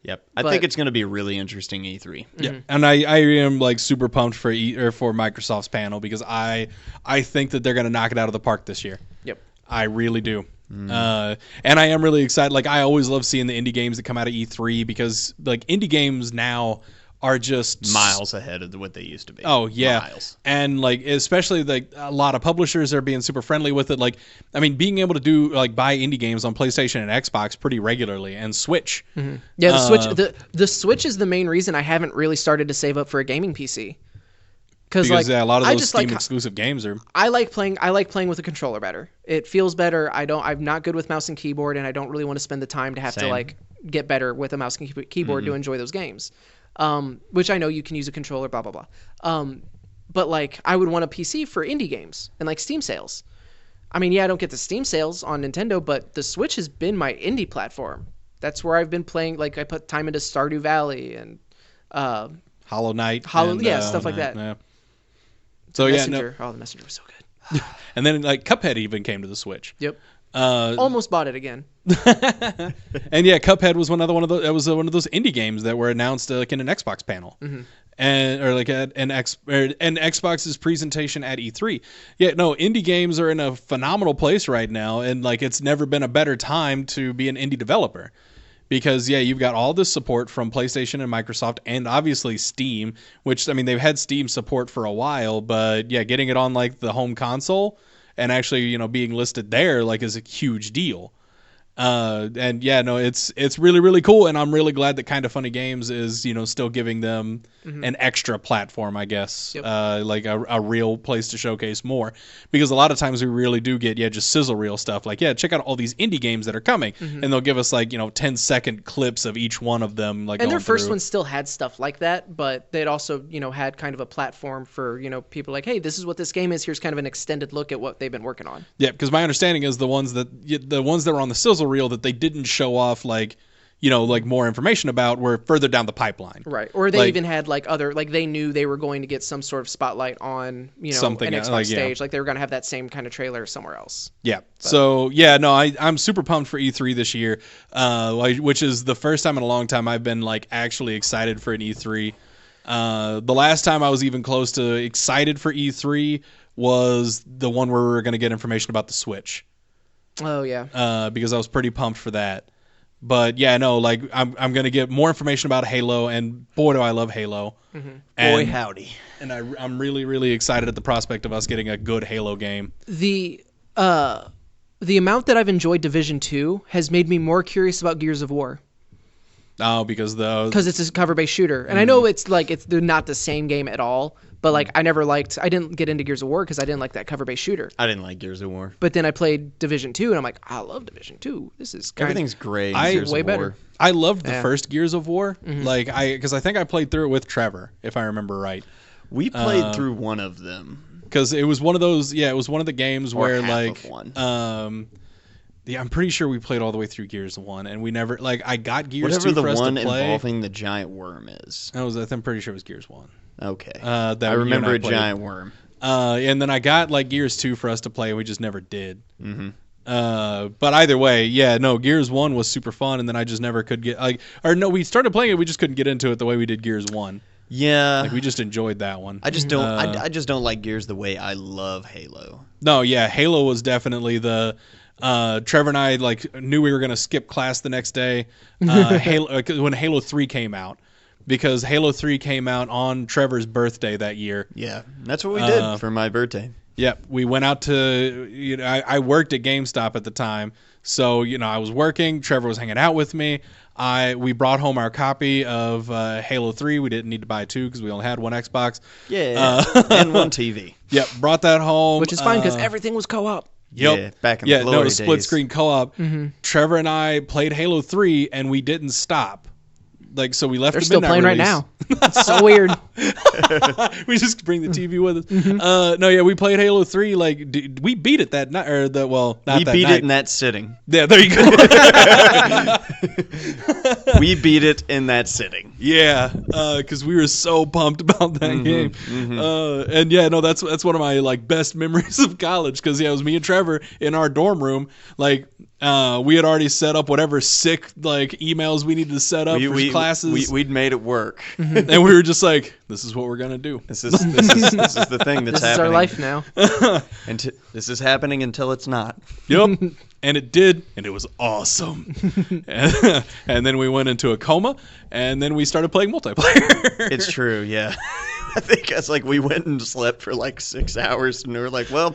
D: Yep. I
C: But-
D: think it's going to be a really interesting E3.
B: Yeah, and I am like super pumped for for Microsoft's panel because I think that they're going to knock it out of the park this year.
C: Yep.
B: I really do. And I am really excited. Like, I always love seeing the indie games that come out of E3 because like indie games now are just
D: Miles ahead of what they used to be.
B: Oh yeah,
D: Miles.
B: and like especially like a lot of publishers are being super friendly with it. Like, I mean, being able to do like buy indie games on PlayStation and Xbox pretty regularly, and Switch.
C: Yeah, the Switch. The Switch is the main reason I haven't really started to save up for a gaming PC.
B: Because
C: like,
B: a lot of
C: I
B: those
C: just
B: Steam
C: like
B: exclusive games are.
C: I like playing with a controller better. It feels better. I'm not good with mouse and keyboard, and I don't really want to spend the time to have to
D: Same.
C: like get better with a mouse and keyboard to enjoy those games. Which I know you can use a controller, blah blah blah. But like, I would want a PC for indie games and like Steam sales. I mean, yeah, I don't get the Steam sales on Nintendo, but the Switch has been my indie platform. That's where I've been playing. Like, I put time into Stardew Valley and
B: Hollow Knight.
C: stuff like that.
B: Yeah. So yeah,
C: Messenger.
B: no,
C: Oh, the Messenger was so good.
B: and then like Cuphead even came to the Switch.
C: Yep.
B: Uh,
C: Almost bought it again.
B: and yeah, Cuphead was one of those. That was one of those indie games that were announced like in an Xbox panel, and or like an Xbox's presentation at E3. Yeah, no, indie games are in a phenomenal place right now, and like it's never been a better time to be an indie developer. Because, yeah, you've got all this support from PlayStation and Microsoft and obviously Steam, which, I mean, they've had Steam support for a while, but, yeah, getting it on, like, the home console and actually, being listed there, like, is a huge deal. And, yeah, no, it's really, really cool, and I'm really glad that Kind of Funny Games is, still giving them an extra platform, I guess, like a real place to showcase more. Because a lot of times we really do get, just sizzle reel stuff. Like, check out all these indie games that are coming, and they'll give us, like, 10-second clips of each one of them. Like,
C: And their
B: going
C: first
B: through.
C: one still had stuff like that, but they'd also, had kind of a platform for, people like, hey, this is what this game is. Here's kind of an extended look at what they've been working on.
B: Yeah, because my understanding is the ones that were on the sizzle reel that they didn't show off, like, like more information about were further down the pipeline.
C: Right. Or they
B: Like-
C: even had like other, like they knew they were going to get some sort of spotlight on,
B: Something,
C: an Xbox
B: like, yeah.
C: stage. Like they were going to have that same kind of trailer somewhere else.
B: Yeah. So yeah, no, I'm super pumped for E3 this year, which is the first time in a long time I've been like actually excited for an E3. The last time I was even close to excited for E3 was the one where we were going to get information about the Switch.
C: Oh, yeah.
B: Because I was pretty pumped for that. But yeah, no, like I'm gonna get more information about Halo, and boy, do I love Halo. And,
D: Boy, howdy.
B: And I'm really, really excited at the prospect of us getting a good Halo game.
C: The amount that I've enjoyed Division 2 has made me more curious about Gears of War.
B: Oh, because
C: it's a cover-based shooter, and I know they're not the same game at all. But like I didn't get into Gears of War because I didn't like that cover-based shooter.
D: I didn't like Gears of War.
C: But then I played Division 2, and I'm like, I love Division 2. This is
D: Everything's great.
C: way better.
B: I loved the first Gears of War, because I think I played through it with Trevor, if I remember right.
D: We played through one of them.
B: Because it was one of those, it was one of the games
D: Or
B: where
D: half of one.
B: I'm pretty sure we played all the way through Gears 1, and we never, I got Gears
D: Whatever
B: 2
D: the
B: for us
D: one
B: to play.
D: involving the giant worm is.
B: I'm pretty sure it was Gears 1.
D: Okay.
B: That
D: I
B: you and
D: remember a
B: played.
D: giant worm.
B: And then I got Gears 2 for us to play, and we just never did. Mm-hmm. But either way, Gears 1 was super fun, and then I just never could get we started playing it, we just couldn't get into it the way we did Gears 1.
D: Yeah.
B: We just enjoyed that one.
D: I just don't. I just don't like Gears the way I love Halo.
B: No, yeah, Halo was definitely the. Trevor and I knew we were gonna skip class the next day. Halo when Halo 3 came out. Because Halo 3 came out on Trevor's birthday that year.
D: Yeah, that's what we did for my birthday.
B: Yep, we went out to, I worked at GameStop at the time. So, I was working, Trevor was hanging out with me. We brought home our copy of Halo 3. We didn't need to buy two because we only had one Xbox.
D: Yeah, and one TV.
B: Yep, brought that home.
C: Which is fine because everything was co-op.
B: Yep.
D: Yeah, back in the glory days.
B: split screen co-op. Mm-hmm. Trevor and I played Halo 3 and we didn't stop. So we left.
C: They're
B: the
C: still
B: midnight
C: playing
B: release.
C: right now. It's so weird.
B: We just bring the TV with us. Mm-hmm. We played Halo 3. We beat it that night, not
D: we
B: that
D: beat
B: night.
D: it in that sitting.
B: Yeah, there you go.
D: We beat it in that sitting.
B: Yeah, because we were so pumped about that game. Mm-hmm. That's one of my best memories of college. Because it was me and Trevor in our dorm room. We had already set up whatever sick emails we needed to set up for classes.
D: We'd made it work,
B: and we were just like, "This is what we're gonna do.
D: This is the thing that's
C: this
D: happening.
C: This is our life now.
D: And this is happening until it's not."
B: Yep, and it did, and it was awesome. And then we went into a coma, and then we started playing multiplayer.
D: It's true, yeah. I think it's we went and slept for 6 hours, and we were like, well.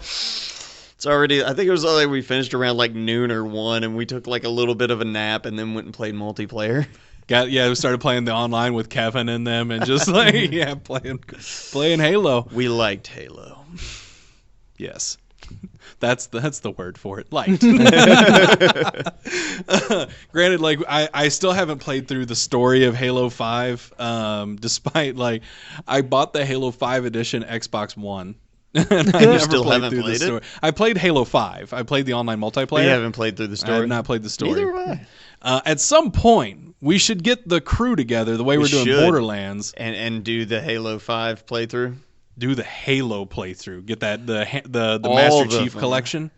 D: It's already. I think it was we finished around noon or 1, and we took a little bit of a nap, and then went and played multiplayer.
B: We started playing the online with Kevin and them, and just playing Halo.
D: We liked Halo.
B: Yes, that's the word for it. Liked. Granted, I still haven't played through the story of Halo 5. Despite I bought the Halo 5 edition Xbox One. And I
D: still haven't played it?
B: I played Halo 5. I played the online multiplayer.
D: You haven't played through the story?
B: I have not played the story.
D: Neither have I.
B: At some point, we should get the crew together the way we're doing Borderlands.
D: And do the Halo 5 playthrough?
B: Do the Halo playthrough. Get the
D: All
B: Master
D: of
B: Chief
D: them.
B: Collection.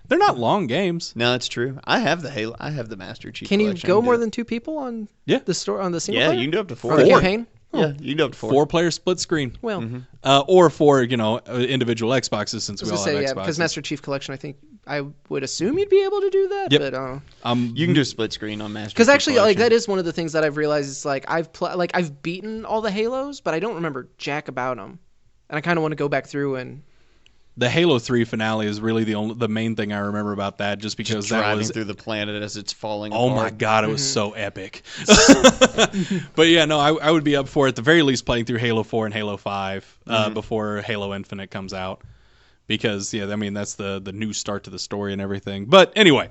B: They're not long games.
D: No, it's true. I have the Halo. I have the Master Chief
C: Can you
D: Collection.
C: go more than 2 people on the store on the single
D: Yeah,
C: player?
D: you can do up to 4.
C: Or the campaign?
D: Yeah, you can do up to 4.
B: 4-player split screen.
C: Well,
B: Or 4, individual Xboxes since we all have Xboxes.
C: because Master Chief Collection, I would assume you'd be able to do that.
B: Yep.
C: But
D: You can do split screen on Master Chief
C: because actually,
D: Collection.
C: that is one of the things that I've realized. Is I've beaten all the Halos, but I don't remember jack about them, and I kind of want to go back through and.
B: The Halo 3 finale is really the main thing I remember about that, just because
D: Just
B: that
D: driving
B: was
D: through the planet as it's falling
B: oh
D: apart.
B: my god, it was so epic. But yeah, no, I would be up for at the very least playing through Halo 4 and Halo 5 before Halo Infinite comes out, because that's the new start to the story and everything. But anyway.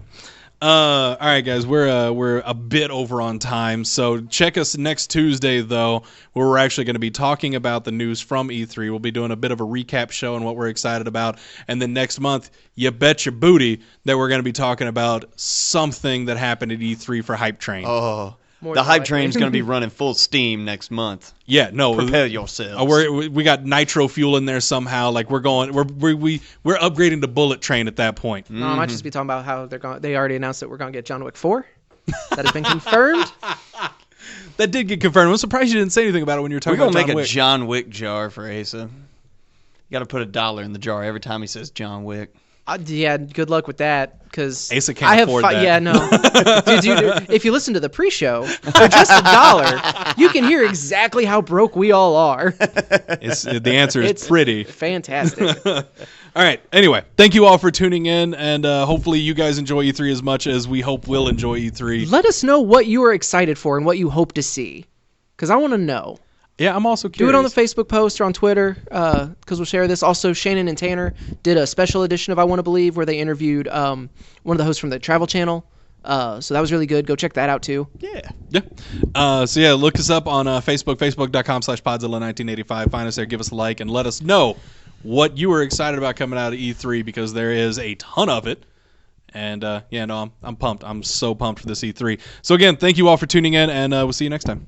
B: All right, guys, we're a bit over on time, so check us next Tuesday, though, where we're actually going to be talking about the news from E3. We'll be doing a bit of a recap show and what we're excited about, and then next month, you bet your booty that we're going to be talking about something that happened at E3 for Hype Train.
D: Oh,
C: More
D: the
C: than
D: hype
C: likely.
D: train's going to be running full steam next month.
B: Yeah, no,
D: Prepare yourselves.
B: we got nitro fuel in there somehow. We're upgrading to bullet train at that point.
C: No, I might just be talking about how they already announced that we're going to get John Wick 4. That has been confirmed.
B: That did get confirmed. I'm surprised you didn't say anything about it when you were talking
D: We're
B: about
D: going to
B: John
D: make
B: Wick.
D: a John Wick jar for Asa. You got to put $1 in the jar every time he says John Wick.
C: Yeah, good luck with that. Because
B: Asa can't afford that.
C: Yeah, no. dude, if you listen to the pre-show for just $1, you can hear exactly how broke we all are.
B: The answer is pretty
C: fantastic.
B: All right. Anyway, thank you all for tuning in, and hopefully you guys enjoy E3 as much as we hope we'll enjoy E3.
C: Let us know what you are excited for and what you hope to see, because I want to know.
B: Yeah, I'm also curious.
C: Do it on the Facebook post or on Twitter, because we'll share this. Also, Shannon and Tanner did a special edition of I Want to Believe where they interviewed one of the hosts from the Travel Channel. So that was really good. Go check that out, too.
B: Yeah. So, yeah, look us up on Facebook, facebook.com/Podzilla1985. Find us there, give us a like, and let us know what you are excited about coming out of E3, because there is a ton of it. And, I'm pumped. I'm so pumped for this E3. So, again, thank you all for tuning in, and we'll see you next time.